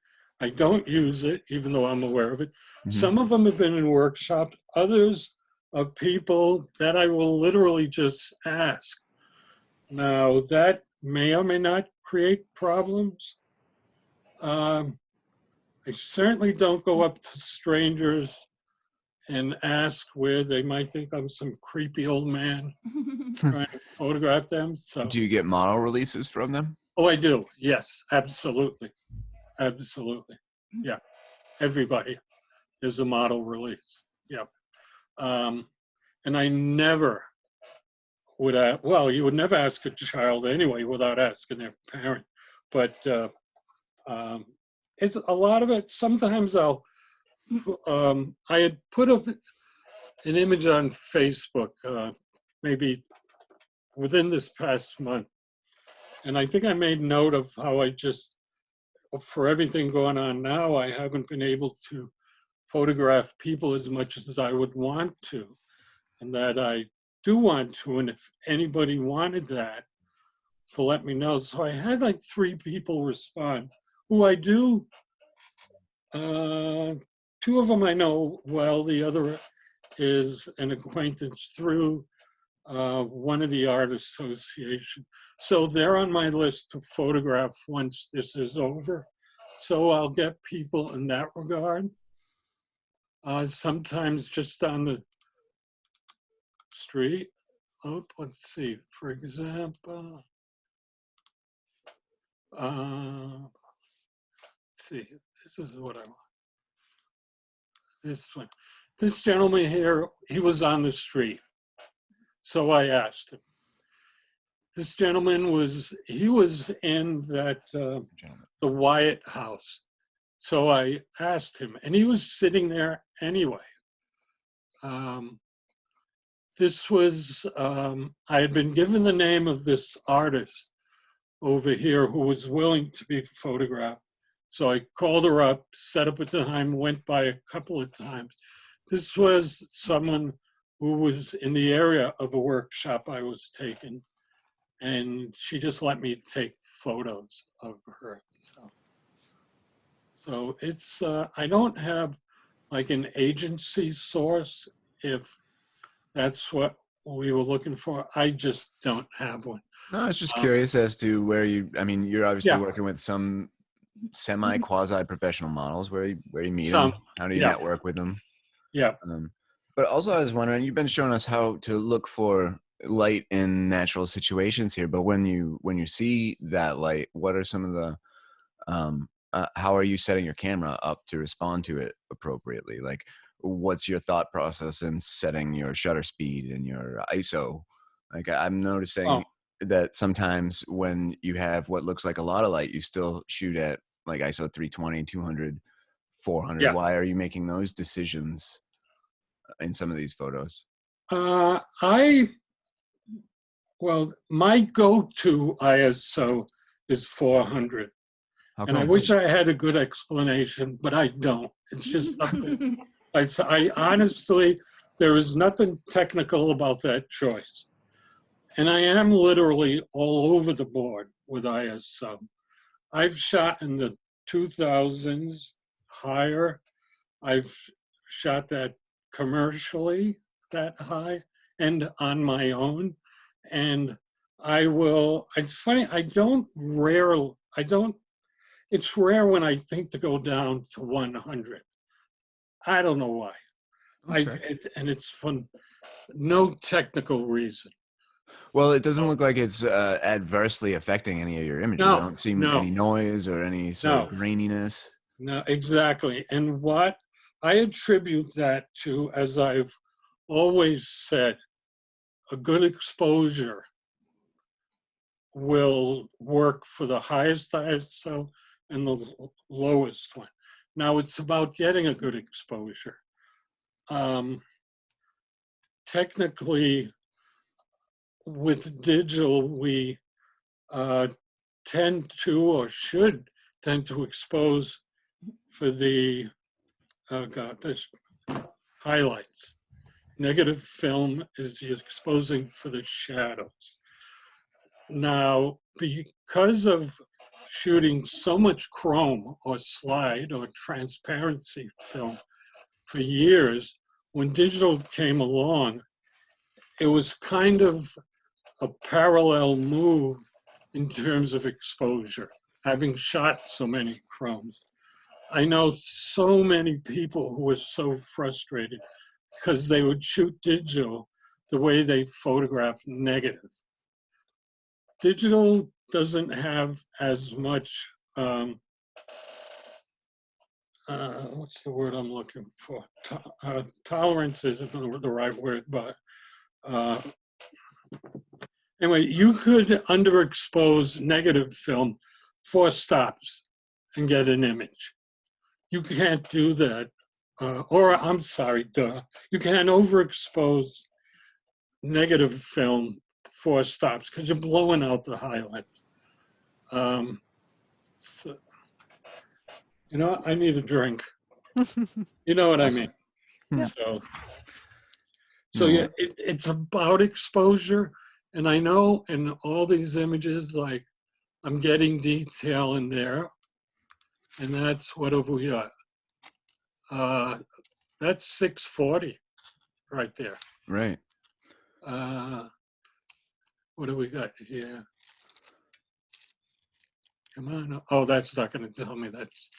don't use it, even though I'm aware of it. Mhm. Some of them have been in workshops. Others are people that I will literally just ask. Now, that may or may not create problems. I certainly don't go up to strangers and ask where they might think I'm some creepy old man trying to photograph them. So, Do you get model releases from them? oh, I do. Yes, absolutely. Absolutely. Yeah. Everybody is a model release. Yeah. And I never would, well, you would never ask a child anyway without asking their parent. But it's a lot of it. Sometimes I had put up an image on Facebook maybe within this past month. And I think I made note of how I just, for everything going on now, I haven't been able to photograph people as much as I would want to. And that I do want to, and if anybody wanted that, to let me know. So I had like 3 people respond who I do. 2 of them I know well. The other is an acquaintance through one of the art association. So they're on my list to photograph once this is over. So I'll get people in that regard. Sometimes just on the street. Oh, let's see, for example, let's see, this is what I want. This one. This gentleman here, he was on the street. So I asked him. This gentleman he was in that, the Wyatt house. So I asked him, and he was sitting there anyway. This was, I had been given the name of this artist over here who was willing to be photographed. So I called her up, set up a time, went by a couple of times. This was someone who was in the area of a workshop I was taking, and she just let me take photos of her. So it's, I don't have like an agency source, if that's what we were looking for. I just don't have one. No, I was just curious as to where I mean, you're obviously Yeah. working with some semi-quasi-professional models. Where you meet Some, them? How do you yeah. network with them? Yeah. But also, I was wondering, you've been showing us how to look for light in natural situations here. But when you see that light, what are some of the how are you setting your camera up to respond to it appropriately? Like, what's your thought process in setting your shutter speed and your ISO? Like, I'm noticing that sometimes when you have what looks like a lot of light, you still shoot at like ISO 320, 200, 400. Yeah. Why are you making those decisions in some of these photos? Well, my go-to ISO is 400. How And I come? wish I had a good explanation, but I don't. It's just something. I honestly, there is nothing technical about that choice. And I am literally all over the board with ISO. I've shot in the 2000s higher. I've shot that commercially that high and on my own. And it's funny, it's rare when I think to go down to 100. I don't know why. Okay. And it's fun, no technical reason. Well, it doesn't look like it's adversely affecting any of your images. I don't see any noise or any sort of graininess. No, exactly. And what I attribute that to, as I've always said, a good exposure will work for the highest ISO and the lowest one. Now it's about getting a good exposure. Technically, with digital, we tend to, or should tend to, expose for the highlights. Negative film is exposing for the shadows. Now, because of shooting so much chrome or slide or transparency film for years, when digital came along, it was kind of a parallel move in terms of exposure, having shot so many chromes. I know so many people who were so frustrated because they would shoot digital the way they photograph negative. Digital doesn't have as much, what's the word I'm looking for? Tolerance isn't the right word, but anyway, you could underexpose negative film 4 stops and get an image. You can't do that. I'm sorry, you can't overexpose negative film 4 stops because you're blowing out the highlights. So, I need a drink. You know what I mean? Yeah. So, So Mm. yeah, it's about exposure. And I know in all these images, like I'm getting detail in there. And that's, what have we got? That's 640 right there. Right. What do we got here? Come on. Oh, that's not going to tell me that's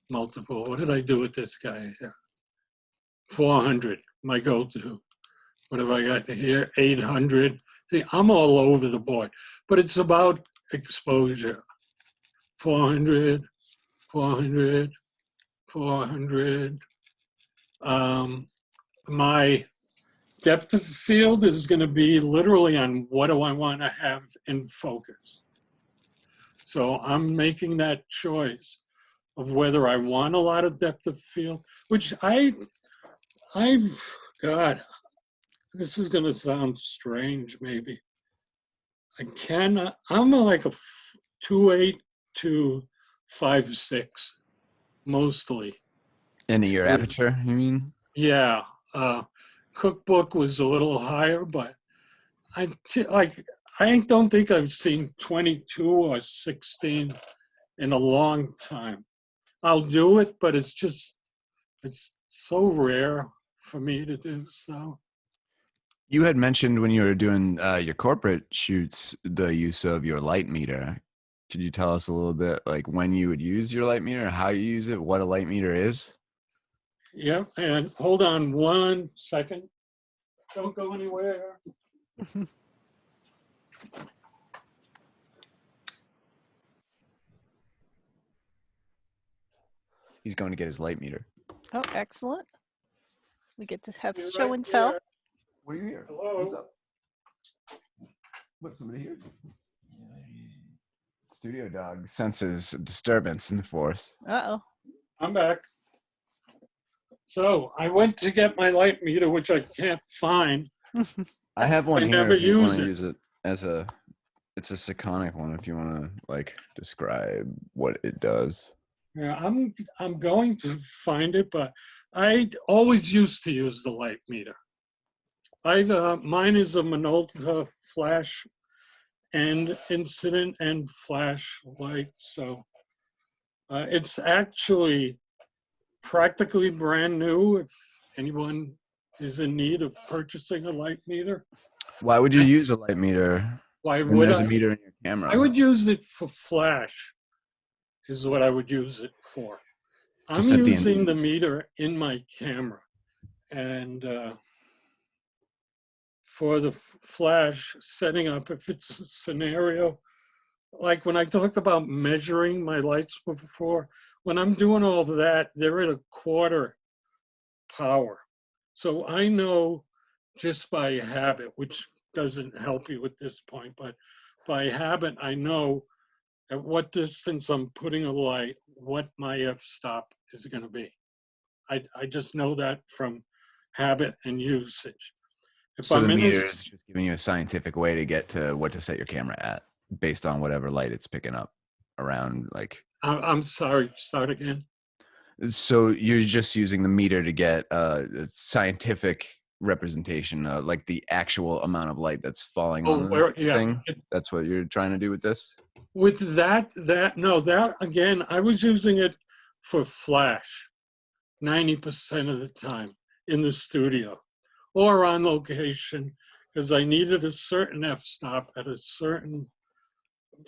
multiple. What did I do with this guy here? 400, my go-to. What have I got here? 800. See, I'm all over the board, but it's about exposure. 400, 400, 400. My depth of field is going to be literally on what do I want to have in focus. So I'm making that choice of whether I want a lot of depth of field, which God, this is going to sound strange maybe. I'm like a 2.8 to 5.6 mostly. And your Sure. aperture, you mean? Yeah, cookbook was a little higher, but I don't think I've seen 22 or 16 in a long time. I'll do it, but it's so rare for me to do so. You had mentioned when you were doing your corporate shoots the use of your light meter. Could you tell us a little bit like when you would use your light meter, how you use it, what a light meter is? Yeah, and hold on 1 second. Don't go anywhere. He's going to get his light meter. Oh, excellent. We get to have You're show right and tell. there. What are you here? Hello? What's up? What, somebody here? Studio dog senses a disturbance in the force. Uh-oh. I'm back. So I went to get my light meter, which I can't find. I have one I here never if you want use to it. use it as it's a Seconic one if you want to like describe what it does. Yeah, I'm going to find it, but I always used to use the light meter. Mine is a Minolta flash and incident and flash light, so it's actually practically brand new. If anyone is in need of purchasing a light meter, Why would you use a light meter why when would there's I? a meter in your camera? I would use it for flash, is what I would use it for. I'm set the using the meter in my camera, and for the flash setting up, if it's a scenario, like when I talk about measuring my lights before, when I'm doing all of that, they're at a quarter power. So I know just by habit, which doesn't help you at this point, but by habit, I know at what distance I'm putting a light, what my f-stop is going to be. I just know that from habit and usage. If So I'm the in meter this, is just giving you a scientific way to get to what to set your camera at based on whatever light it's picking up around like. I'm sorry, start again. So you're just using the meter to get a scientific representation, like the actual amount of light that's falling Oh, on the where, yeah. thing. That's what you're trying to do with this? With that again, I was using it for flash 90% of the time in the studio or on location because I needed a certain f-stop at a certain,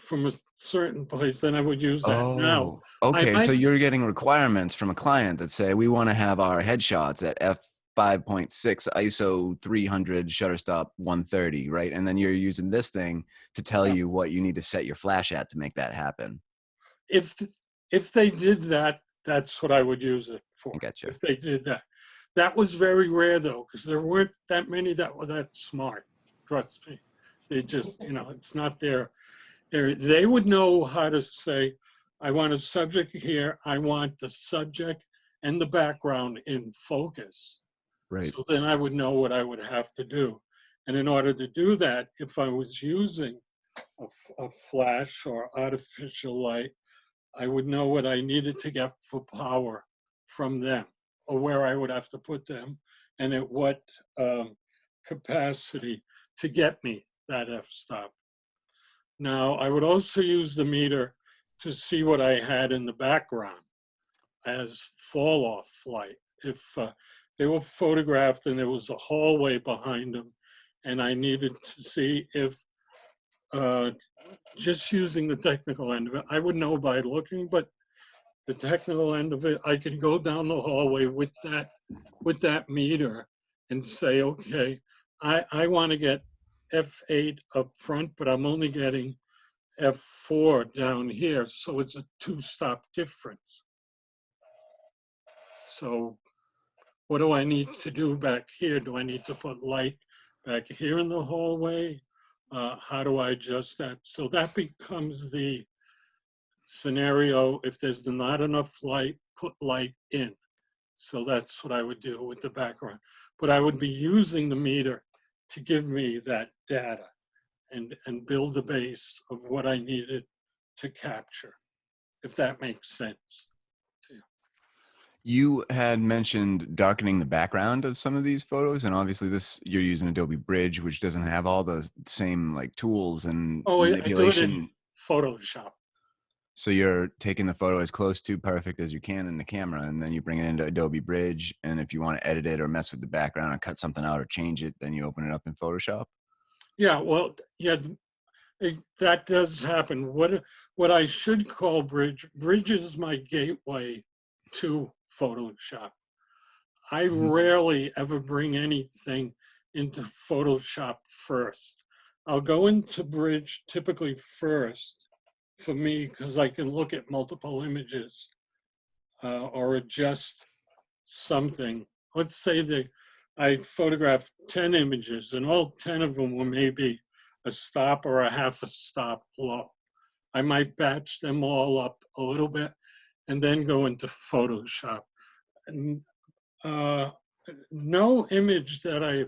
from a certain place, then I would use that. Now, Okay. I So might, you're getting requirements from a client that say we want to have our headshots at f5.6 ISO 300 shutter stop 130, right? And then you're using this thing to tell you what you need to set your flash at to make that happen. if they did that, that's what I would use it for. I gotcha. If they did that. That was very rare though, because there weren't that many that were that smart. Trust me. They just, it's not their. They would know how to say, I want a subject here. I want the subject and the background in focus. Right. So then I would know what I would have to do. And in order to do that, if I was using a flash or artificial light, I would know what I needed to get for power from them or where I would have to put them and at what capacity to get me that f-stop. Now, I would also use the meter to see what I had in the background as fall-off light. If they were photographed and there was a hallway behind them, and I needed to see if, just using the technical end of it, I would know by looking, but the technical end of it, I could go down the hallway with that meter and say, okay, I want to get F8 up front, but I'm only getting F4 down here, so it's a 2-stop difference. So what do I need to do back here? Do I need to put light back here in the hallway? How do I adjust that? So that becomes the scenario. If there's not enough light, put light in. So that's what I would do with the background. But I would be using the meter to give me that data and build the base of what I needed to capture, if that makes sense. You had mentioned darkening the background of some of these photos, and obviously this you're using Adobe Bridge, which doesn't have all the same like tools and Oh, I do it manipulation. in Photoshop. So you're taking the photo as close to perfect as you can in the camera, and then you bring it into Adobe Bridge. And if you want to edit it or mess with the background or cut something out or change it, then you open it up in Photoshop. Yeah, well, yeah, that does happen. What I should call Bridge is my gateway to Photoshop. I rarely ever bring anything into Photoshop first. I'll go into Bridge typically first for me because I can look at multiple images or adjust something. Let's say that I photographed 10 images and all 10 of them were maybe a stop or a half a stop low. I might batch them all up a little bit and then go into Photoshop. And, no image that I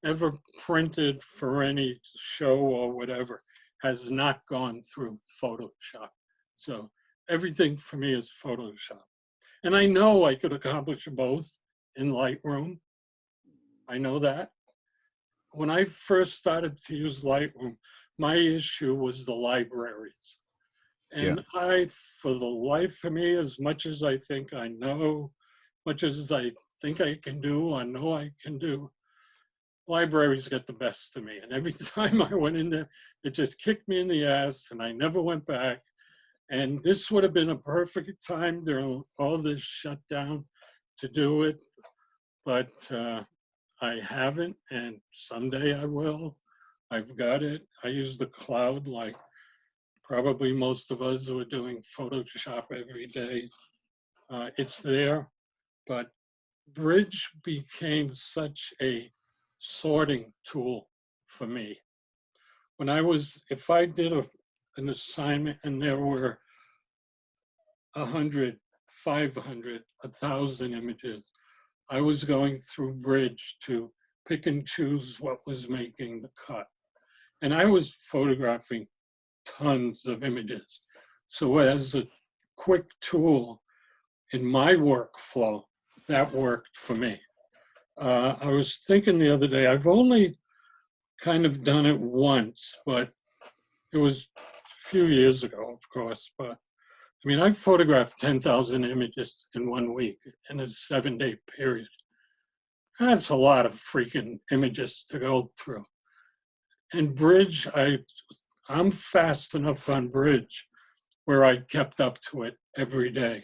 ever printed for any show or whatever has not gone through Photoshop. So everything for me is Photoshop. And I know I could accomplish both in Lightroom. I know that. When I first started to use Lightroom, my issue was the libraries. And for the life of me, as much as I think I know, much as I think I can do, I know I can do, libraries get the best of me. And every time I went in there, it just kicked me in the ass and I never went back. And this would have been a perfect time during all this shutdown to do it. But I haven't, and someday I will. I've got it. I use the cloud like probably most of us who are doing Photoshop every day. It's there, but Bridge became such a sorting tool for me. When if I did an assignment and there were 100, 500, 1,000 images, I was going through Bridge to pick and choose what was making the cut. And I was photographing tons of images. So as a quick tool in my workflow, that worked for me. I was thinking the other day, I've only kind of done it once, but it was a few years ago, of course. But I mean, I photographed 10,000 images in 1 week in a 7-day period. That's a lot of freaking images to go through. And Bridge, I'm fast enough on Bridge where I kept up to it every day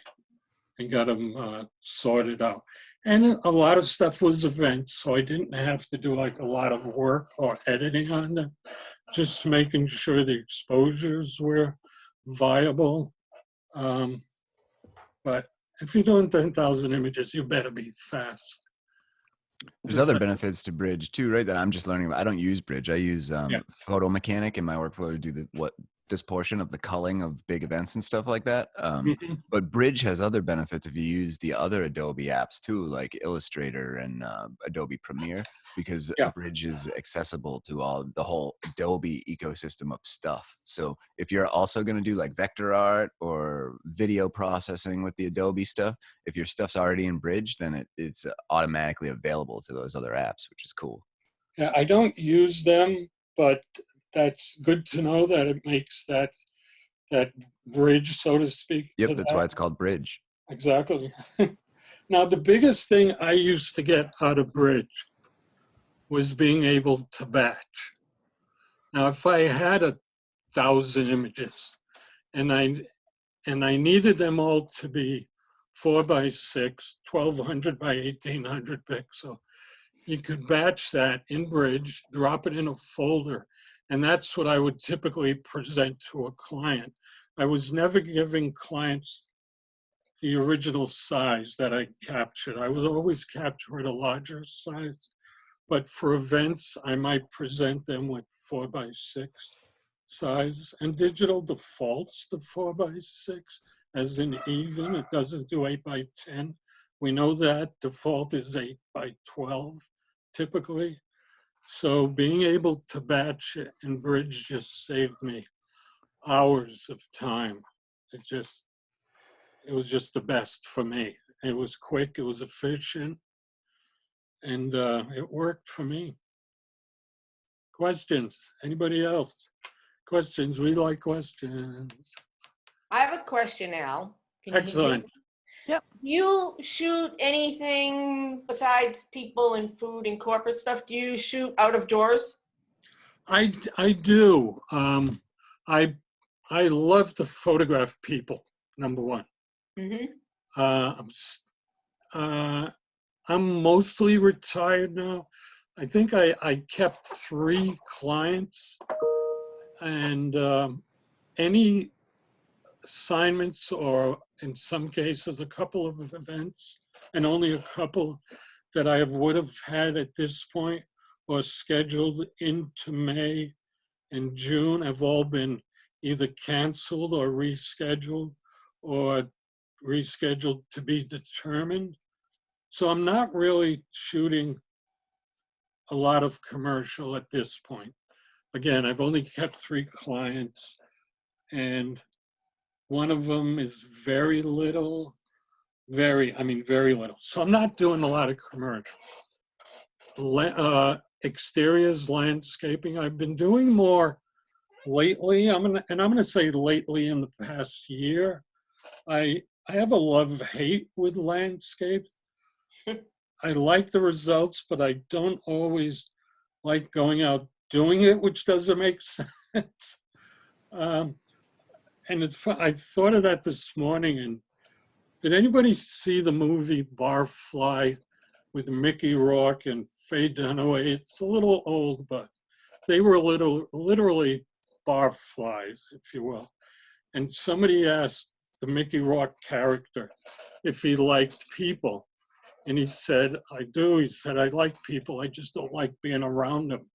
and got them sorted out. And a lot of stuff was events, so I didn't have to do like a lot of work or editing on them, just making sure the exposures were viable. But if you're doing 10,000 images, you better be fast. There's other benefits to Bridge too, right? That I'm just learning about. I don't use Bridge. I use Photo Mechanic in my workflow to do this portion of the culling of big events and stuff like that. But Bridge has other benefits if you use the other Adobe apps too, like Illustrator and Adobe Premiere, because Bridge is accessible to the whole Adobe ecosystem of stuff. So if you're also going to do like vector art or video processing with the Adobe stuff, if your stuff's already in Bridge, then it's automatically available to those other apps, which is cool. Yeah, I don't use them, but that's good to know that it makes that bridge, so to speak. Yep, to that's that. why it's called bridge. Exactly. Now, the biggest thing I used to get out of bridge was being able to batch. Now, if I had 1,000 images and I needed them all to be 4 by 6, 1200 by 1800 pixel, you could batch that in Bridge, drop it in a folder, and that's what I would typically present to a client. I was never giving clients the original size that I captured. I would always capture at a larger size, but for events, I might present them with 4 by 6 size, and digital defaults to 4 by 6 as in even. It doesn't do 8 by 10. We know that default is 8 by 12 typically. So being able to batch it in Bridge just saved me hours of time. It was just the best for me. It was quick, it was efficient, and it worked for me. Questions? Anybody else? Questions? We like questions. I have a question, Al. Can you hear me? Excellent. Yep. You shoot anything besides people and food and corporate stuff? Do you shoot out of doors? I do. I love to photograph people, number one. Mm-hmm. I'm mostly retired now. I think I kept 3 clients, and any assignments, or in some cases a couple of events, and only a couple that I would have had at this point or scheduled into May and June have all been either canceled or rescheduled to be determined. So I'm not really shooting a lot of commercial at this point. Again, I've only kept 3 clients, and one of them is very little, very little. So I'm not doing a lot of commercial. Exteriors, landscaping, I've been doing more lately. I'm gonna say lately in the past year. I have a love-hate with landscapes. I like the results, but I don't always like going out doing it, which doesn't make sense. And I thought of that this morning. And did anybody see the movie Barfly with Mickey Rourke and Faye Dunaway? It's a little old, but they were literally barflies, if you will. And somebody asked the Mickey Rourke character if he liked people. And he said, I do. He said, I like people. I just don't like being around them.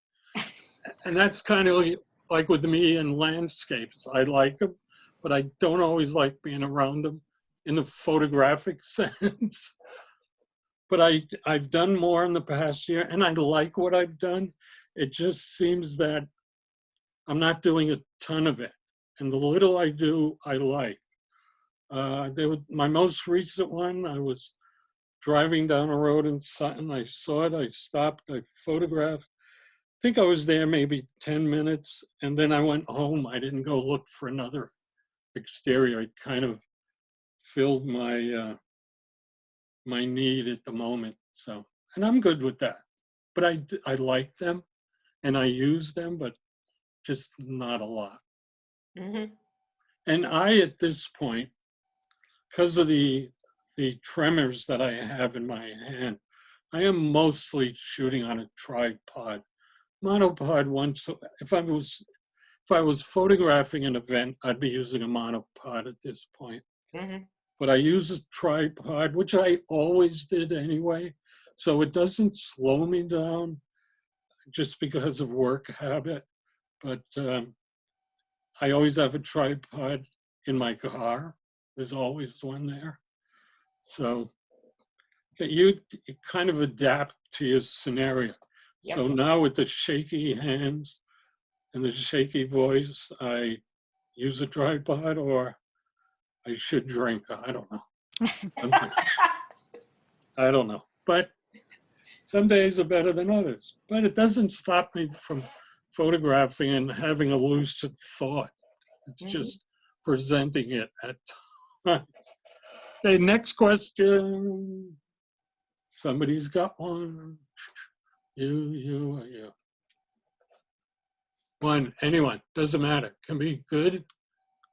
And that's kind of like with me in landscapes. I like them, but I don't always like being around them in the photographic sense. But I've done more in the past year, and I like what I've done. It just seems that I'm not doing a ton of it. And the little I do, I like. My most recent one, I was driving down a road in Sutton. I saw it, I stopped, I photographed. I think I was there maybe 10 minutes, and then I went home. I didn't go look for another exterior. I kind of filled my my need at the moment. So, and I'm good with that. But I like them, and I use them, but just not a lot. Mm-hmm. And at this point, because of the tremors that I have in my hand, I am mostly shooting on a tripod. Monopod once, if I was photographing an event, I'd be using a monopod at this point. Mm-hmm. But I use a tripod, which I always did anyway. So it doesn't slow me down just because of work habit. But I always have a tripod in my car. There's always one there. So you kind of adapt to your scenario. Yep. So now with the shaky hands and the shaky voice, I use a tripod, or I should drink. I don't know. I don't know. But Some days are better than others, but it doesn't stop me from photographing and having a lucid thought. It's just presenting it at times. Okay, next question. Somebody's got one. You. One, anyone, doesn't matter. Can be good.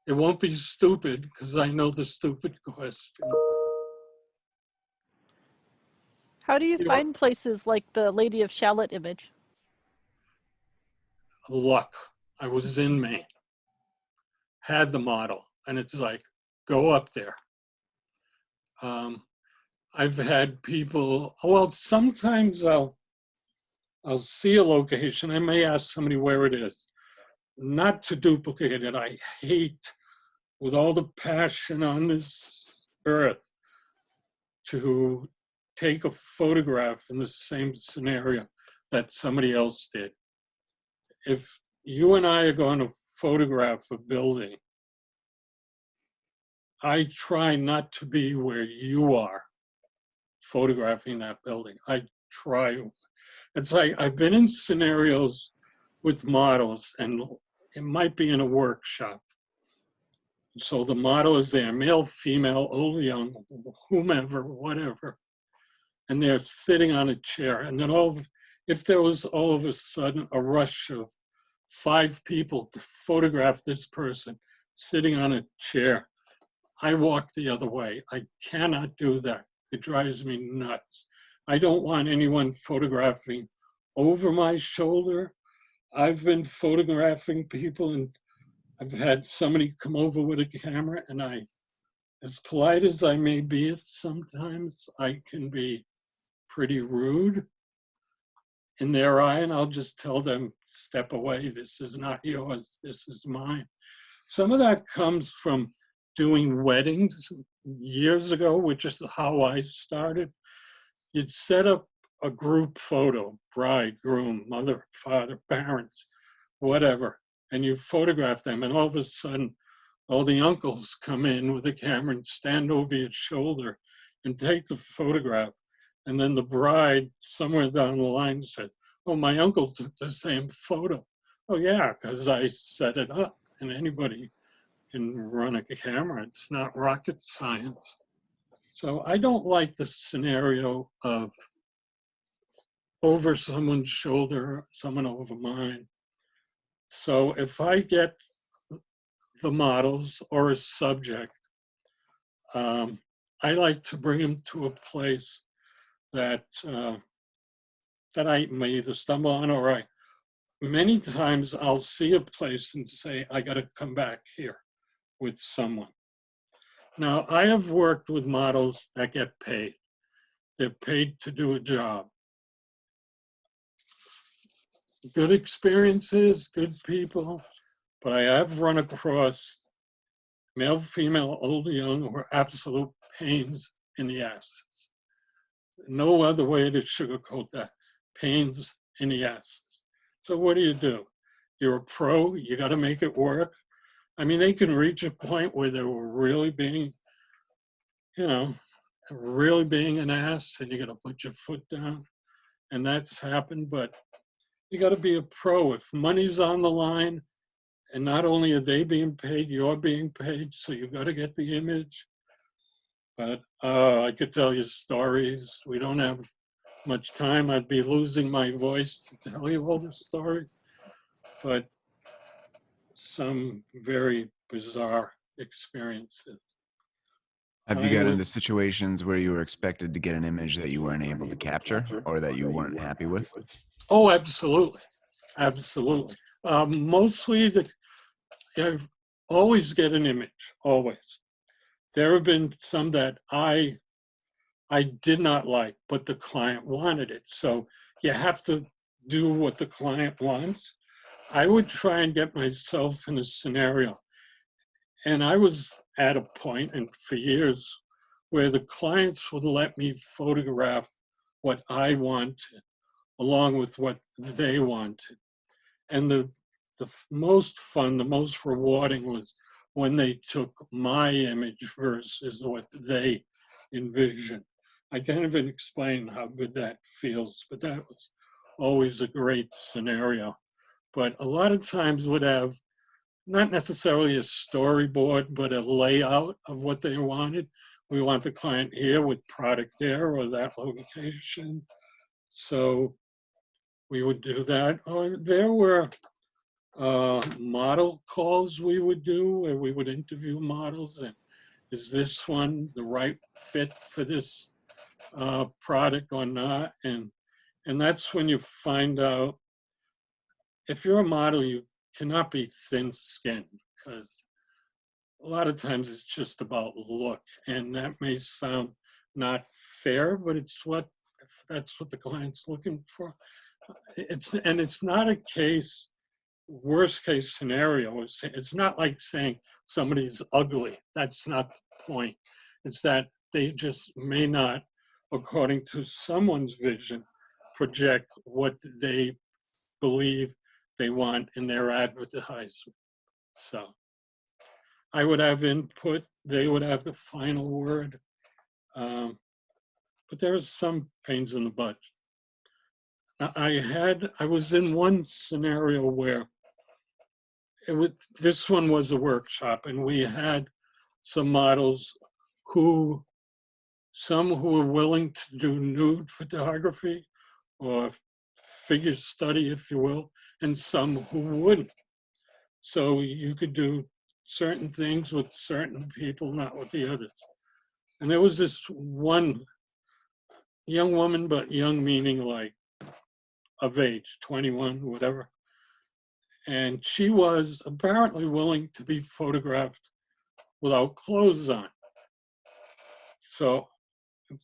It won't be stupid because I know the stupid question. How do you You- find places like the Lady of Shalott image? Luck. I was in Maine, had the model, and it's like, go up there. I've had people, well, sometimes I'll see a location. I may ask somebody where it is. Not to duplicate it. I hate, with all the passion on this earth, to take a photograph in the same scenario that somebody else did. If you and I are going to photograph a building, I try not to be where you are photographing that building. I try. It's like I've been in scenarios with models, and it might be in a workshop. So the model is there, male, female, old, young, whomever, whatever. And they're sitting on a chair. And then if there was all of a sudden a rush of 5 people to photograph this person sitting on a chair, I walk the other way. I cannot do that. It drives me nuts. I don't want anyone photographing over my shoulder. I've been photographing people, and I've had somebody come over with a camera, and as polite as I may be sometimes, I can be pretty rude in their eye, and I'll just tell them, step away, this is not yours, this is mine. Some of that comes from doing weddings years ago, which is how I started. You'd set up a group photo, bride, groom, mother, father, parents, whatever, and you photograph them, and all of a sudden, all the uncles come in with a camera and stand over your shoulder and take the photograph. And then the bride, somewhere down the line, said, oh, my uncle took the same photo. Oh, yeah, because I set it up, and anybody can run a camera. It's not rocket science. So I don't like the scenario of over someone's shoulder, someone over mine. So if I get the models or a subject, I like to bring them to a place that that I may either stumble on, or many times I'll see a place and say, I got to come back here with someone. Now, I have worked with models that get paid. They're paid to do a job. Good experiences, good people, but I have run across male, female, old, young, who are absolute pains in the asses. No other way to sugarcoat that. Pains in the asses. So what do? You're a pro, you got to make it work. I mean, they can reach a point where they were really being, really being an ass, and you got to put your foot down. And that's happened, but you got to be a pro. If money's on the line, and not only are they being paid, you're being paid, so you got to get the image. But I could tell you stories. We don't have much time. I'd be losing my voice to tell you all the stories. But some very bizarre experiences. Have you got into situations where you were expected to get an image that you weren't able to capture or that you weren't happy with? Oh, absolutely. Absolutely. Mostly, I always get an image, always. There have been some that I did not like, but the client wanted it. So you have to do what the client wants. I would try and get myself in a scenario. And I was at a point, and for years, where the clients would let me photograph what I wanted, along with what they wanted. And the most fun, the most rewarding was when they took my image versus what they envisioned. I can't even explain how good that feels, but that was always a great scenario. But a lot of times would have not necessarily a storyboard, but a layout of what they wanted. We want the client here with product there or that location. So we would do that. Or there were model calls we would do where we would interview models and is this one the right fit for this product or not? And that's when you find out if you're a model, you cannot be thin-skinned because a lot of times it's just about look, and that may sound not fair, but it's what if that's what the client's looking for. It's not a case. Worst case scenario is it's not like saying somebody's ugly. That's not the point. It's that they just may not, according to someone's vision, project what they believe they want in their advertisement. So I would have input, they would have the final word. But there's some pains in the butt. I was in one scenario where this one was a workshop and we had some models some who were willing to do nude photography or figure study, if you will, and some who wouldn't. So you could do certain things with certain people, not with the others. And there was this one young woman, but young meaning like of age, 21, whatever. And she was apparently willing to be photographed without clothes on. So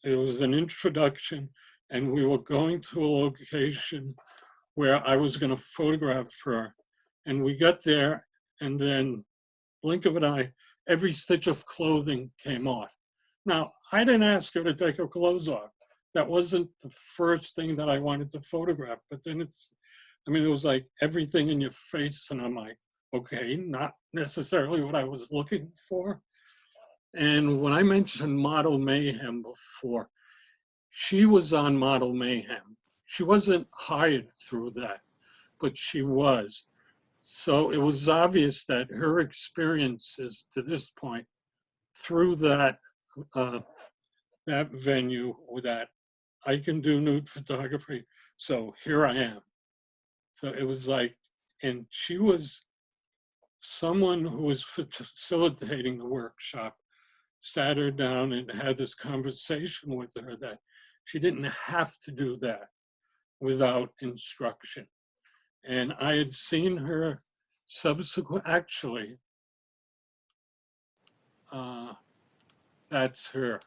it was an introduction, and we were going to a location where I was going to photograph her. And we got there, and then, blink of an eye, every stitch of clothing came off. Now, I didn't ask her to take her clothes off. That wasn't the first thing that I wanted to photograph. But then it was like everything in your face, and I'm like, okay, not necessarily what I was looking for. And when I mentioned Model Mayhem before, she was on Model Mayhem. She wasn't hired through that, but she was. So it was obvious that her experiences to this point through that venue, or that I can do nude photography, so here I am. So it was like, and she was someone who was facilitating the workshop, sat her down and had this conversation with her that she didn't have to do that without instruction. And I had seen her actually, that's her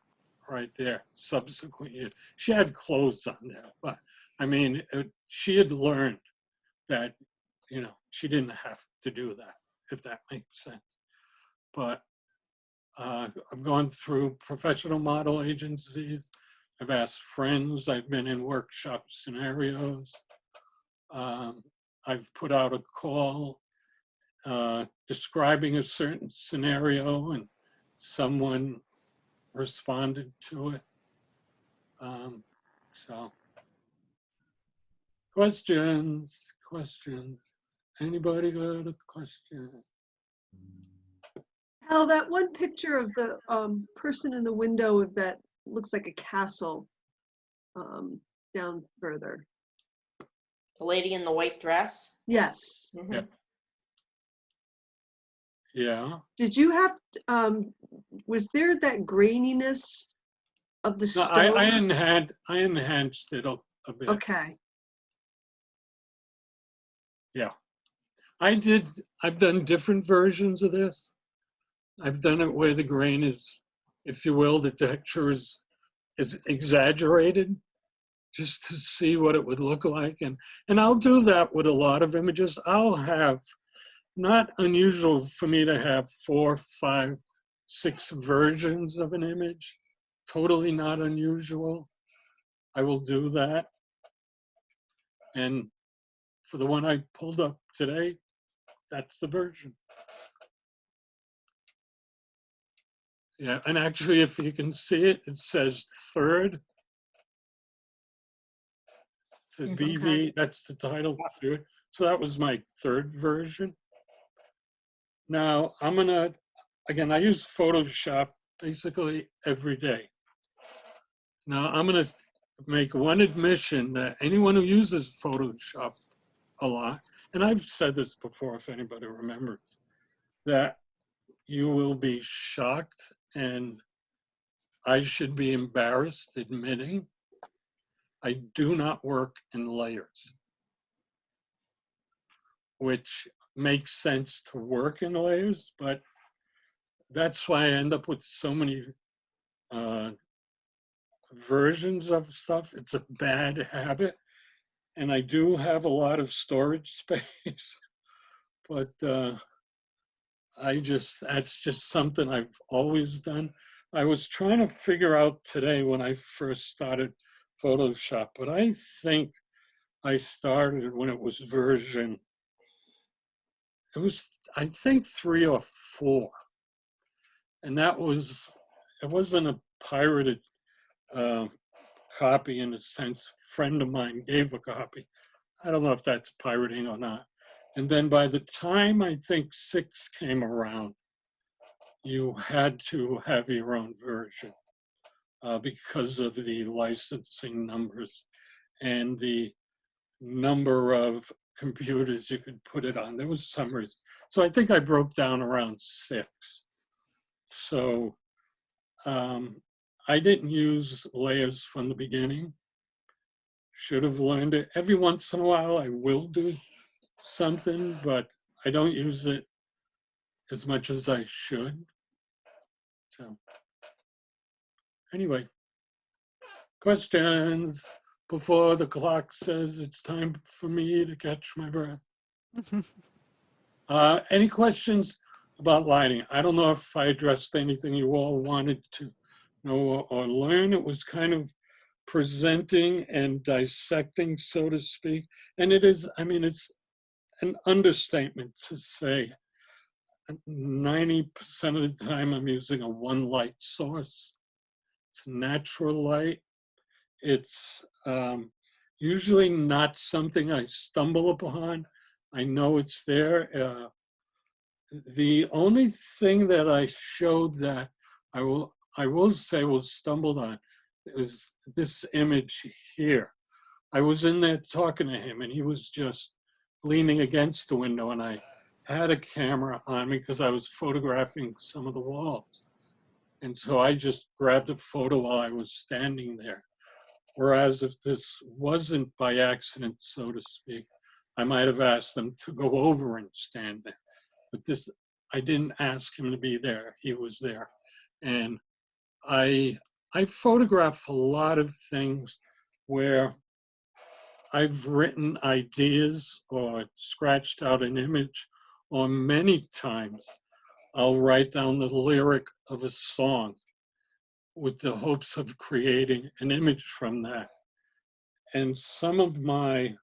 right there, subsequent year. She had clothes on there, but I mean, she had learned that, she didn't have to do that, if that makes sense. But I've gone through professional model agencies. I've asked friends. I've been in workshop scenarios. I've put out a call describing a certain scenario and someone responded to it. So questions. Anybody got a question? Hal, that one picture of the person in the window of that looks like a castle down further. The lady in the white dress. Yes. Mhm. Yep. Yeah. Did you have, was there that graininess of the No, stone? I enhanced it a bit. Okay. Yeah. I've done different versions of this. I've done it where the grain is, if you will, the texture is exaggerated just to see what it would look like. And I'll do that with a lot of images. I'll have, not unusual for me to have 4, 5, 6 versions of an image. Totally not unusual. I will do that. And for the one I pulled up today, that's the version. Yeah, and actually, if you can see it, it says third. To BV, that's the title, third. So that was my third version. Now I'm gonna, again, I use Photoshop basically every day. Now I'm gonna make one admission that anyone who uses Photoshop a lot, and I've said this before if anybody remembers, that you will be shocked and I should be embarrassed admitting I do not work in layers, which makes sense to work in layers, but that's why I end up with so many versions of stuff. It's a bad habit. And I do have a lot of storage space, but that's just something I've always done. I was trying to figure out today when I first started Photoshop, but I think I started when it was version, I think 3 or 4. And it wasn't a pirated copy in a sense. A friend of mine gave a copy. I don't know if that's pirating or not. And then by the time I think 6 came around, you had to have your own version because of the licensing numbers and the number of computers you could put it on. There was some reason. So I think I broke down around 6. So I didn't use layers from the beginning. Should have learned it. Every once in a while I will do something, but I don't use it as much as I should. So anyway, questions before the clock says it's time for me to catch my breath. Any questions about lighting? I don't know if I addressed anything you all wanted to know or learn. It was kind of presenting and dissecting, so to speak. And it is, I mean, it's an understatement to say 90% of the time I'm using a one light source. It's natural light. It's usually not something I stumble upon. I know it's there. The only thing that I showed that I will say was stumbled on is this image here. I was in there talking to him and he was just leaning against the window and I had a camera on me because I was photographing some of the walls. And so I just grabbed a photo while I was standing there. Whereas if this wasn't by accident, so to speak, I might have asked them to go over and stand there. But this, I didn't ask him to be there. He was there. And I photograph a lot of things where I've written ideas or scratched out an image, or many times I'll write down the lyric of a song with the hopes of creating an image from that. And some of my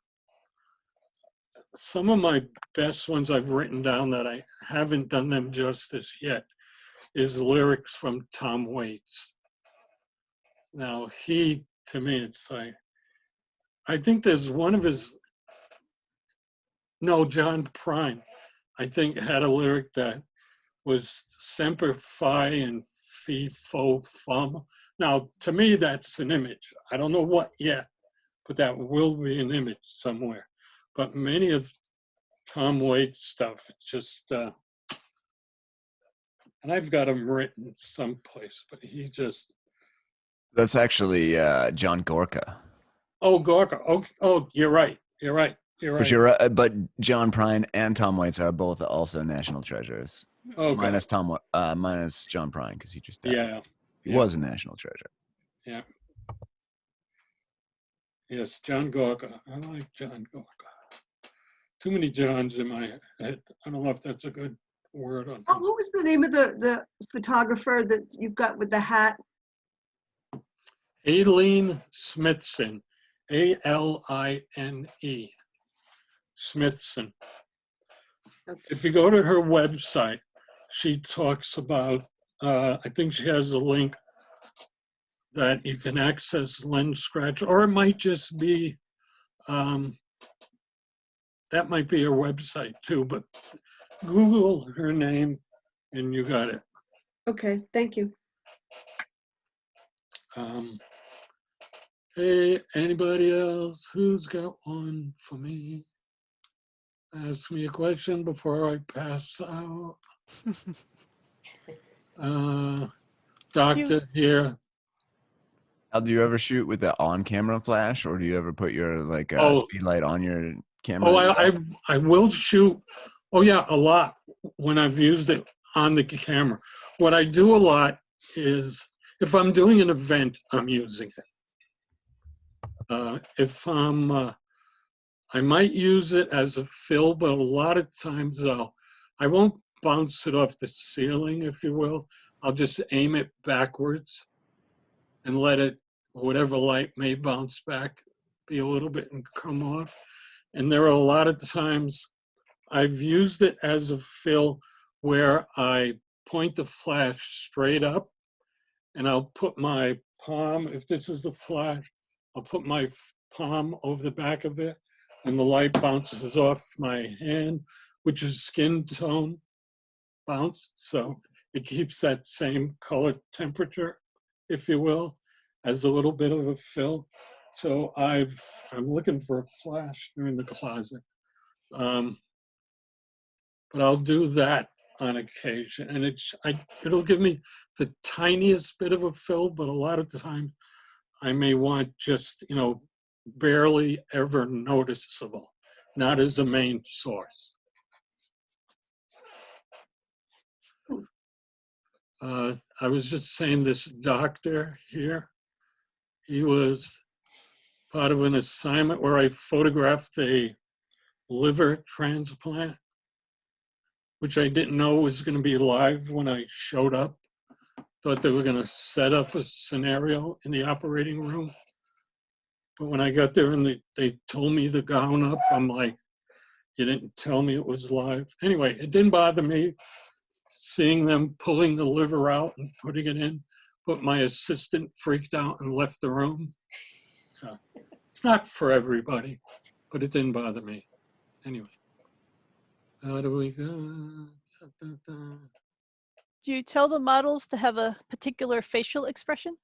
best ones I've written down that I haven't done them justice yet is lyrics from Tom Waits. Now he, to me, it's like, I think there's one of his, no, John Prine, I think had a lyric that was Semper Fi and Fi Fo Fum. Now, to me, that's an image. I don't know what yet, but that will be an image somewhere. But many of Tom Waits' stuff, it's just, and I've got them written someplace, but he just. That's actually John Gorka. Oh, Gorka. Oh, you're right. You're right. You're right. But you're right. But John Prine and Tom Waits are both also national treasures. Oh, minus minus John Prine because he just died. Yeah. He was a national treasure. Yeah. Yes, John Gorka. I like John Gorka. Too many Johns in my head. I don't know if that's a good word on. Oh, what was the name of the photographer that you've got with the hat? Aileen Smithson, A-L-I-N-E, Smithson. Okay. If you go to her website, she talks about I think she has a link that you can access Lens Scratch, or it might just be, that might be her website too, but Google her name and you got it. Okay, thank you. Hey, anybody else who's got one for me? Ask me a question before I pass out. Doctor here. Al, do you ever shoot with the on-camera flash, or do you ever put your like Oh. speed light on your camera? Oh, as well? I will shoot. Oh yeah, a lot when I've used it on the camera. What I do a lot is if I'm doing an event, I'm using it. If I'm, I might use it as a fill, but a lot of times I won't bounce it off the ceiling, if you will. I'll just aim it backwards and let it, whatever light may bounce back, be a little bit and come off. And there are a lot of times I've used it as a fill where I point the flash straight up and I'll put my palm, if this is the flash, I'll put my palm over the back of it and the light bounces off my hand, which is skin tone bounced. So it keeps that same color temperature, if you will, as a little bit of a fill. So I'm looking for a flash during the closet. But I'll do that on occasion, and it'll give me the tiniest bit of a fill, but a lot of the time I may want just, barely ever noticeable, not as a main source. I was just saying this doctor here, he was part of an assignment where I photographed a liver transplant, which I didn't know was going to be live when I showed up. Thought they were going to set up a scenario in the operating room. But when I got there and they told me to gown up, I'm like, you didn't tell me it was live. Anyway, it didn't bother me seeing them pulling the liver out and putting it in, but my assistant freaked out and left the room. So it's not for everybody, but it didn't bother me. Anyway, how do we go? Do you tell the models to have a particular facial expression?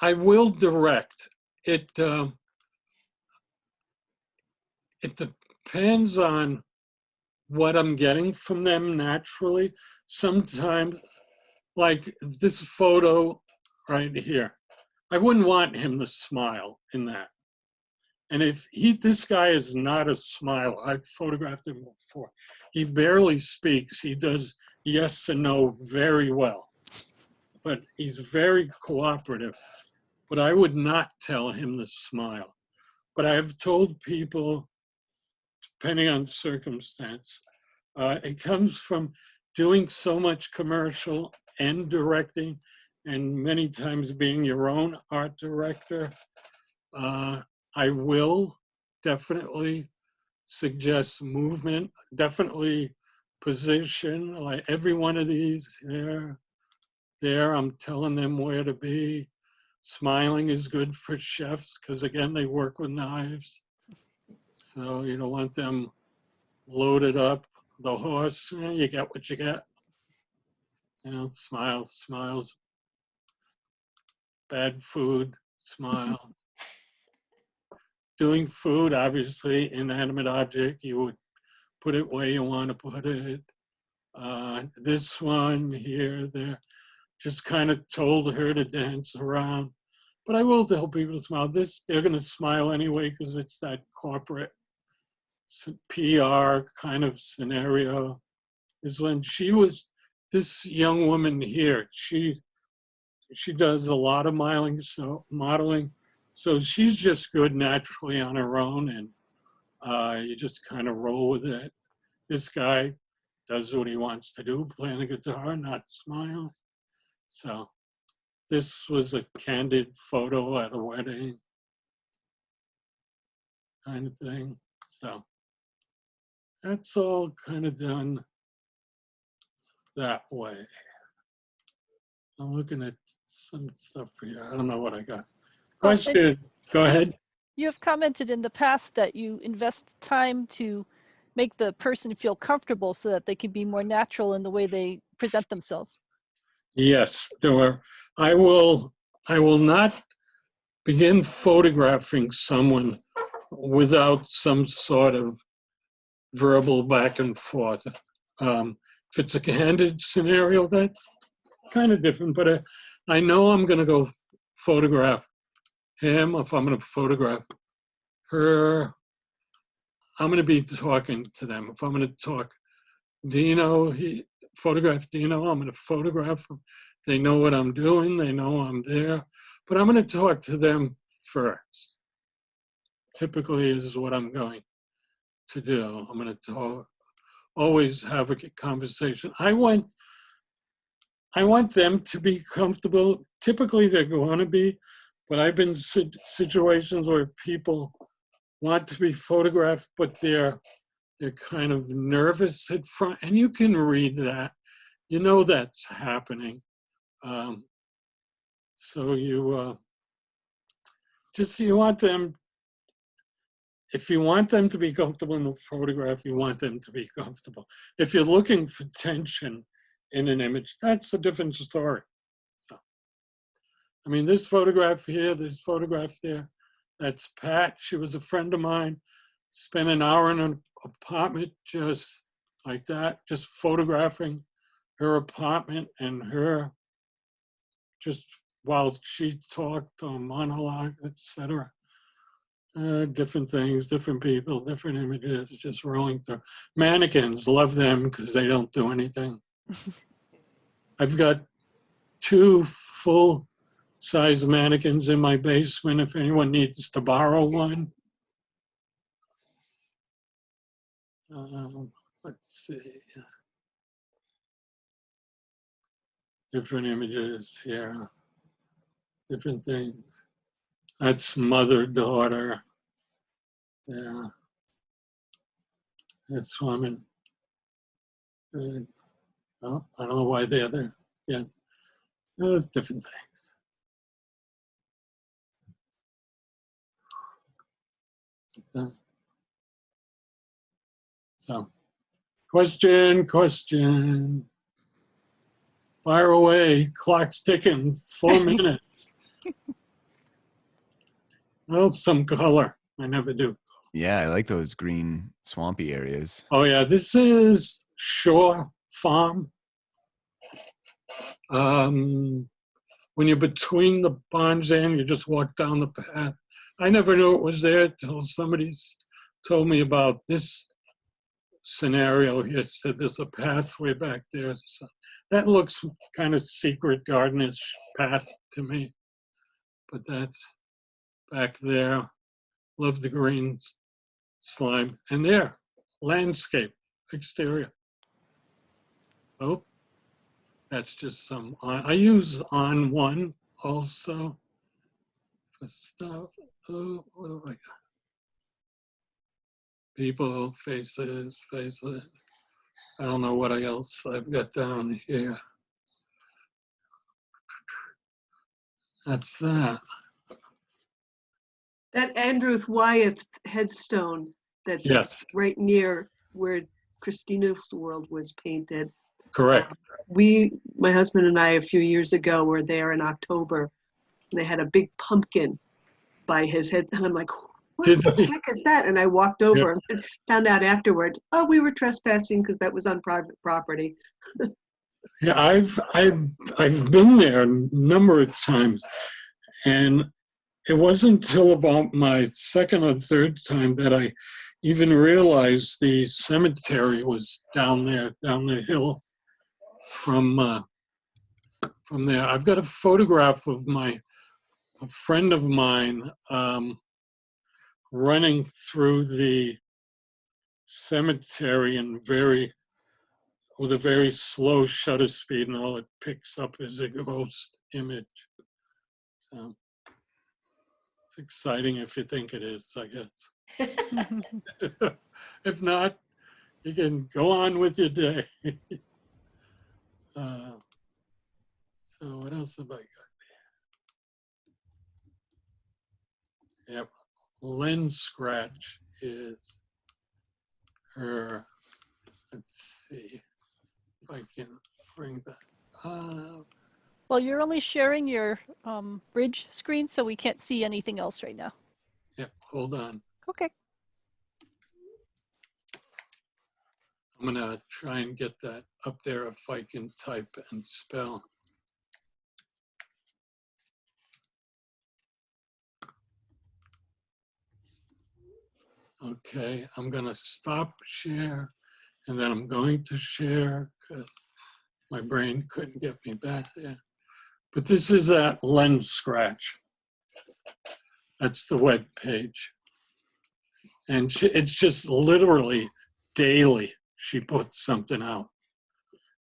I will direct. It depends on what I'm getting from them naturally. Sometimes, like this photo right here, I wouldn't want him to smile in that. And if this guy is not a smiler, I've photographed him before. He barely speaks. He does yes and no very well, but he's very cooperative. But I would not tell him to smile. But I've told people, depending on circumstance, it comes from doing so much commercial and directing, and many times being your own art director. I will definitely suggest movement, definitely position, like every one of these there, I'm telling them where to be. Smiling is good for chefs because again, they work with knives. So you don't want them loaded up. The horse, you get what you get. Smiles. Bad food, smile. Doing food, obviously, inanimate object, you would put it where you want to put it. This one here, there, just kind of told her to dance around. But I will tell people to smile. They're going to smile anyway because it's that corporate PR kind of scenario. Is when this young woman here, she does a lot of modeling. So she's just good naturally on her own, and you just kind of roll with it. This guy does what he wants to do, playing the guitar, not smiling. So this was a candid photo at a wedding kind of thing. So that's all kind of done that way. I'm looking at some stuff here. I don't know what I got. Oh, and Question, go ahead. You have commented in the past that you invest time to make the person feel comfortable so that they can be more natural in the way they present themselves. Yes, there were. I will not begin photographing someone without some sort of verbal back and forth. If it's a candid scenario, that's kind of different, but I know I'm going to go photograph him. If I'm going to photograph her, I'm going to be talking to them. If I'm going to talk Dino, photograph Dino, I'm going to photograph him. They know what I'm doing. They know I'm there. But I'm going to talk to them first. Typically is what I'm going to do. I'm going to always have a conversation. I want them to be comfortable. Typically they're going to be, but I've been in situations where people want to be photographed, but they're kind of nervous at front, and you can read that. You know that's happening. So you want them, if you want them to be comfortable in the photograph, you want them to be comfortable. If you're looking for tension in an image, that's a different story. So, I mean, this photograph here, this photograph there, that's Pat. She was a friend of mine. Spent an hour in an apartment just like that, just photographing her apartment and her, just while she talked or monologue, etc. Different things, different people, different images, just rolling through. Mannequins, love them because they don't do anything. I've got 2 full-size mannequins in my basement if anyone needs to borrow one. Let's see. Different images here, different things. That's mother, daughter. Yeah. This woman. Well, I don't know why they're there. Yeah. Those different things. So, question. Fire away, clock's ticking, 4 minutes. Well, some color, I never do. Yeah, I like those green swampy areas. Oh yeah, this is Shore Farm. When you're between the barns and you just walk down the path. I never knew it was there till somebody told me about this scenario here. Said there's a pathway back there. So that looks kind of secret gardenish path to me. But that's back there. Love the green slime. And there, landscape, exterior. Oh, that's just some, I use on one also for stuff. Oh, what do I got? People, faces. I don't know what else I've got down here. That's that. That Andrew Wyeth headstone that's Yes, right near where Christina's World was painted. correct. My husband and I, a few years ago, were there in October, and they had a big pumpkin by his head, and I'm like, what Did the they? heck is that? And I walked over and found out afterward, oh, we were trespassing because that was on private property. Yeah, I've been there a number of times, and it wasn't until about my second or third time that I even realized the cemetery was down there, down the hill from there. I've got a photograph of a friend of mine running through the cemetery with a very slow shutter speed, and all it picks up is a ghost image. So it's exciting if you think it is, I guess. If not, you can go on with your day. So what What else have I got there? Yep. Lens scratch is her. Let's see if I can bring that up. Well, you're only sharing your bridge screen, so we can't see anything else right now. Yep, hold on. Okay. I'm gonna try and get that up there if I can type and spell. Okay, I'm gonna stop share and then I'm going to share because my brain couldn't get me back there. But this is that lens scratch. That's the web page. And it's just literally daily she puts something out.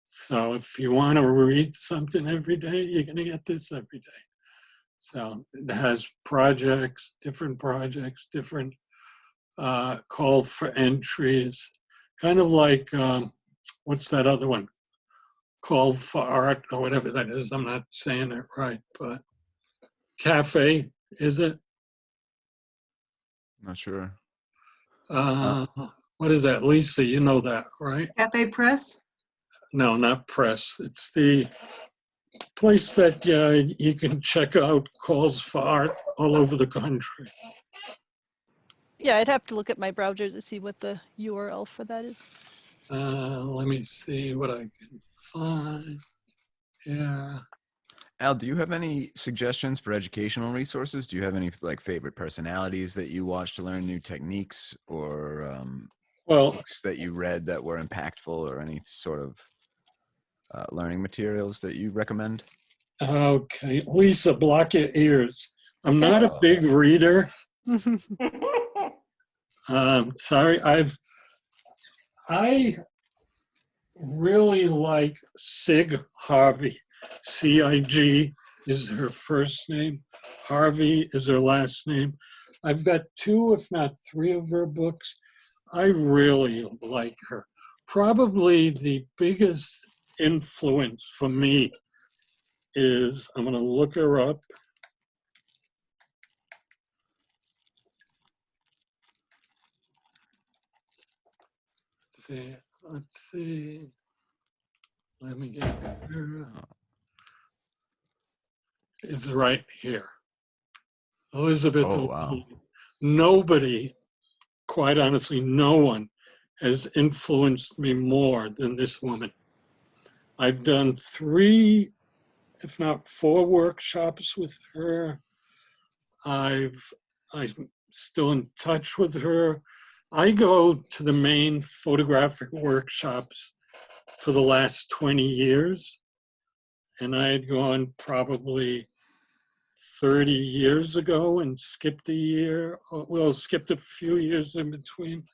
So if you want to read something every day, you're going to get this every day. So it has projects, different call for entries, kind of like, what's that other one? Call for art or whatever that is. I'm not saying it right, but Caffrey, is it? Not sure. What is that? Lisa, you know that, right? Cafe Press? No, not press. It's the place that you can check out calls for art all over the country. Yeah, I'd have to look at my browser to see what the URL for that is. Let me see what I can find. Yeah. Al, do you have any suggestions for educational resources? Do you have any like favorite personalities that you watch to learn new techniques, or Well, books that you read that were impactful, or any sort of learning materials that you recommend? okay. Lisa, block your ears. I'm Okay. not a big reader. Sorry, I really like Cig Harvey. C-I-G is her first name. Harvey is her last name. I've got 2, if not 3 of her books. I really like her. Probably the biggest influence for me is, I'm gonna look her up. Let's see. Let me get her. It's right here. Elizabeth. Oh, wow. Lee. Nobody, quite honestly, no one has influenced me more than this woman. I've done 3, if not 4 workshops with her. I'm still in touch with her. I go to the main photographic workshops for the last 20 years. And I had gone probably 30 years ago and skipped a year. Well, skipped a few years in between,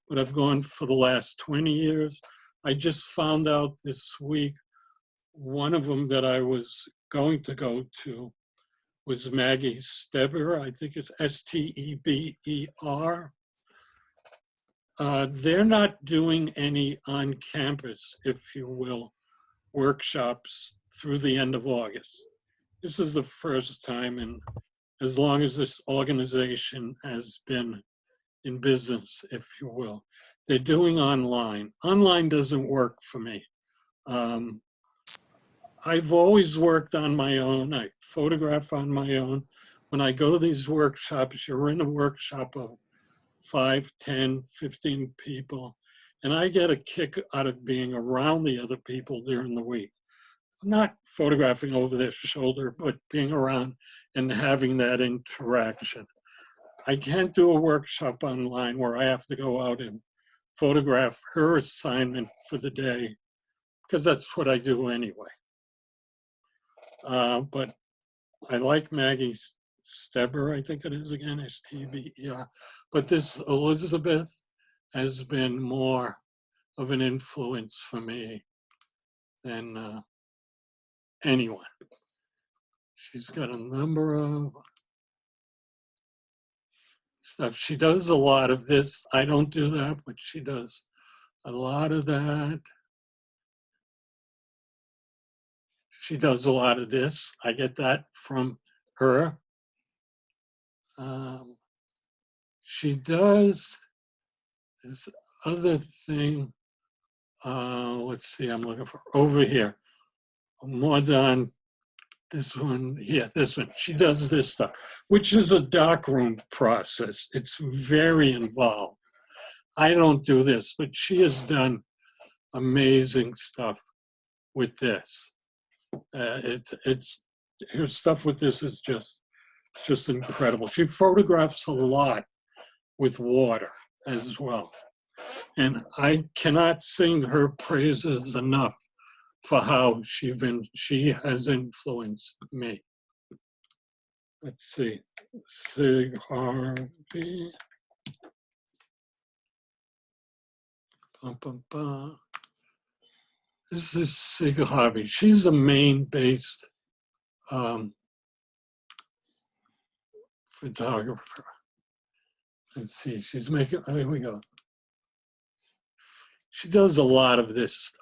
but I've gone for the last 20 years. I just found out this week, one of them that I was going to go to was Maggie Steber. I think it's Steber. They're not doing any on-campus, if you will, workshops through the end of August. This is the first time in as long as this organization has been in business, if you will. They're doing online. Online doesn't work for me. I've always worked on my own. I photograph on my own. When I go to these workshops, you're in a workshop of 5, 10, 15 people, and I get a kick out of being around the other people during the week. Not photographing over their shoulder, but being around and having that interaction. I can't do a workshop online where I have to go out and photograph her assignment for the day, because that's what I do anyway. But I like Maggie Steber, I think it is again, S-T-B-E-R. But this Elizabeth has been more of an influence for me than anyone. She's got a number of stuff. She does a lot of this. I don't do that, but she does a lot of that. She does a lot of this. I get that from her. She does this other thing. Let's see, I'm looking for over here. More done. This one, yeah, this one. She does this stuff, which is a darkroom process. It's very involved. I don't do this, but she has done amazing stuff with this. It's her stuff with this is just incredible. She photographs a lot with water as well. And I cannot sing her praises enough for how she has influenced me. Let's see, Cig Harvey. Bum, bum, bum. This is Cig Harvey. She's a Maine-based photographer. Let's see, she's making, oh, here we go. She does a lot of this stuff.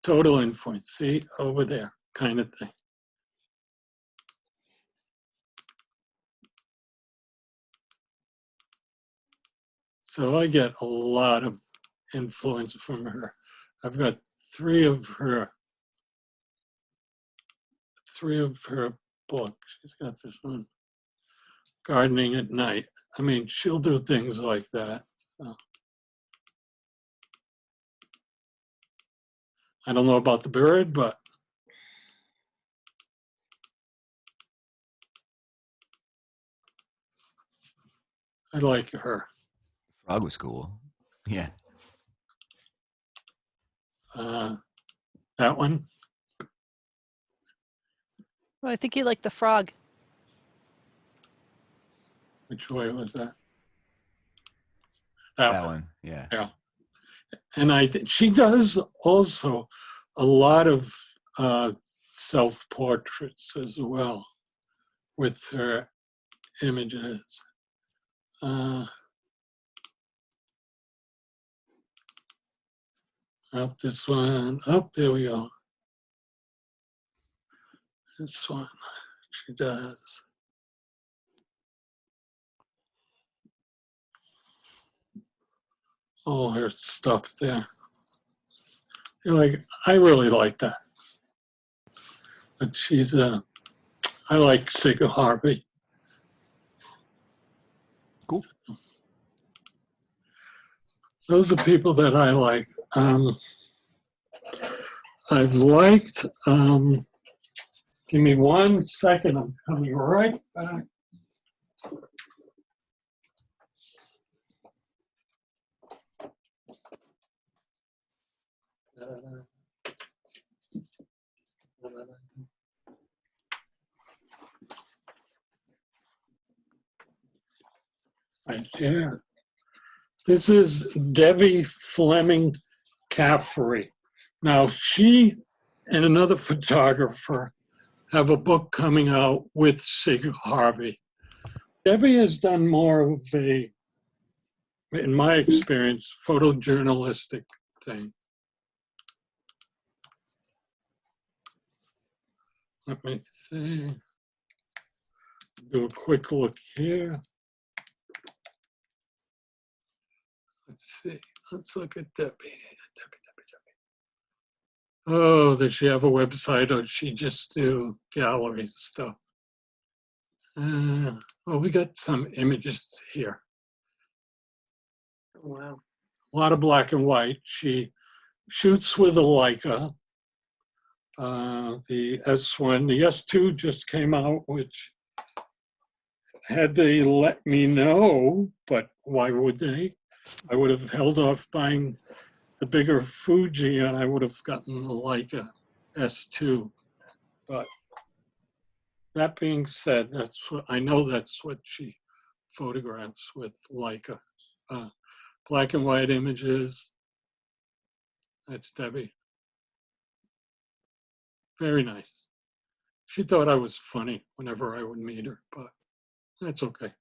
Total influence, see, over there, kind of thing. So I get a lot of influence from her. I've got three of her books. She's got this one, Gardening at Night. I mean, she'll do things like that. So. I don't know about the bird, but I like her. Frog was cool. Yeah. That one. Well, I think you like the frog. Which way was that? That one. Yeah. Yeah. And she does also a lot of self-portraits as well with her images. Up this one, up there we go. This one, she does. All her stuff there. I really like that. But I like Cig Harvey. Cool. Those are people that I like. I've liked, give me 1 second, I'm coming right back. Right here. This is Debbie Fleming Caffrey. Now, she and another photographer have a book coming out with Cig Harvey. Debbie has done more of a, in my experience, photojournalistic thing. Let me see. Do a quick look here. Let's see. Let's look at Debbie. Oh, does she have a website or does she just do gallery stuff? Well, we got some images here. Oh, wow. A lot of black and white. She shoots with a Leica. The S1, the S2 just came out, which had they let me know, but why would they? I would have held off buying the bigger Fuji and I would have gotten the Leica S2. But that being said, I know that's what she photographs with Leica. Black and white images. That's Debbie. Very nice. She thought I was funny whenever I would meet her, but that's okay.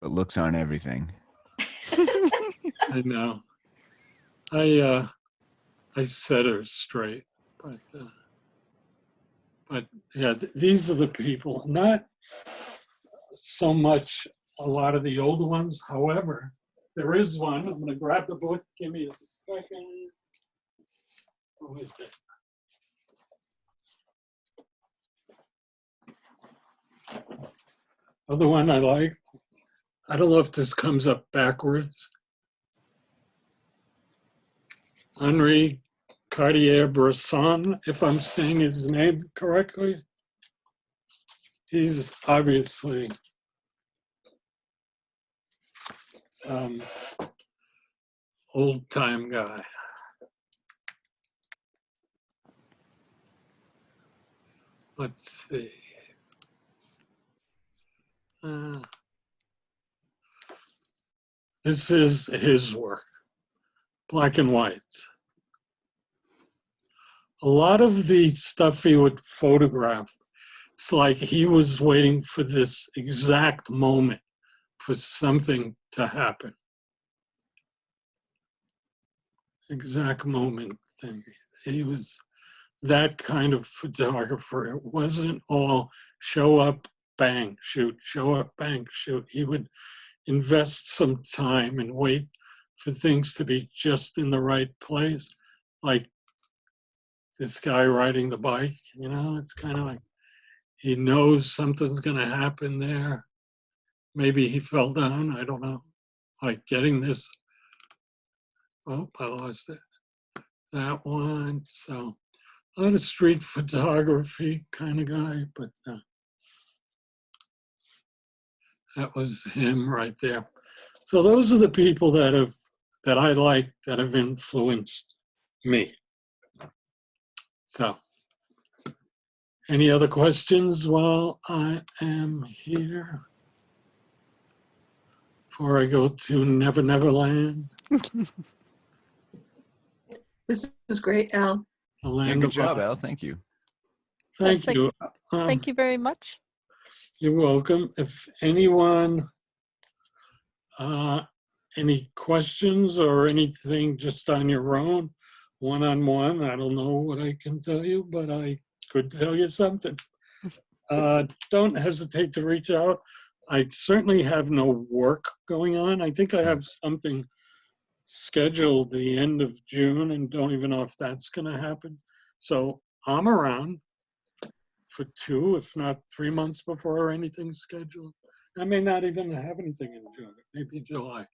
But looks aren't everything. I know. I set her straight, but But yeah, these are the people, not so much a lot of the older ones. However, there is one. I'm going to grab the book. Give me a second. Who is it? Other one I like. I don't know if this comes up backwards. Henri Cartier-Bresson, if I'm saying his name correctly. He's obviously old-time guy. Let's see. This is his work, black and whites. A lot of the stuff he would photograph, it's like he was waiting for this exact moment for something to happen. Exact moment thing. He was that kind of photographer. It wasn't all show up, bang, shoot, show up, bang, shoot. He would invest some time and wait for things to be just in the right place. Like this guy riding the bike, you know, it's kind of like he knows something's going to happen there. Maybe he fell down, I don't know. Like getting this, oh, I lost it. That one, so a lot of street photography kind of guy, but that was him right there. So those are the people that I like, that have influenced me. So, any other questions while I am here? Before I go to Never Never Land, This is great, Al. the Yeah, land good of job, Oz. Al. Thank you. Thank Yes, you. Thank you very much. You're welcome. If anyone, any questions or anything just on your own, one-on-one, I don't know what I can tell you, but I could tell you something. Don't hesitate to reach out. I certainly have no work going on. I think I have something scheduled the end of June and don't even know if that's going to happen. So I'm around for 2, if not 3 months before anything's scheduled. I may not even have anything in June, maybe July.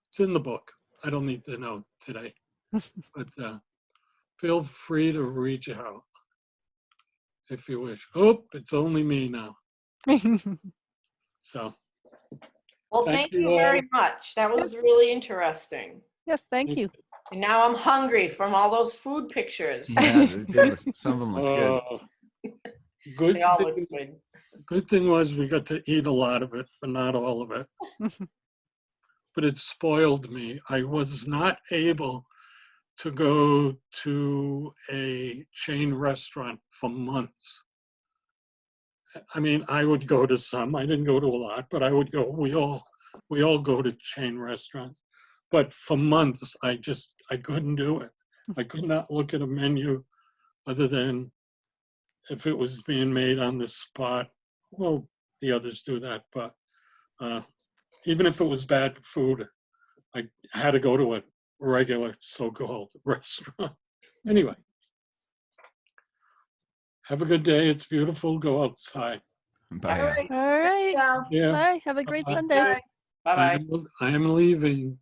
It's in the book. I don't need to know today. But feel free to reach out if you wish. Oh, it's only me now. So Well, Thank thank you you all. very much. That was really interesting. Yes, thank you. And now I'm hungry from all those food pictures. Yeah, some of them look good. Good They all look thing, good. good thing was we got to eat a lot of it, but not all of it. But it spoiled me. I was not able to go to a chain restaurant for months. I mean, I would go to some. I didn't go to a lot, but I would go. We all go to chain restaurants. But for months, I couldn't do it. I could not look at a menu other than if it was being made on the spot. Well, the others do that, but even if it was bad food, I had to go to a regular so-called restaurant. Anyway, have a good day. It's beautiful. Go outside. Bye, All Al. right. All right. Al. Yeah, Bye. Have a great Bye-bye. Sunday. Bye-bye. I am leaving.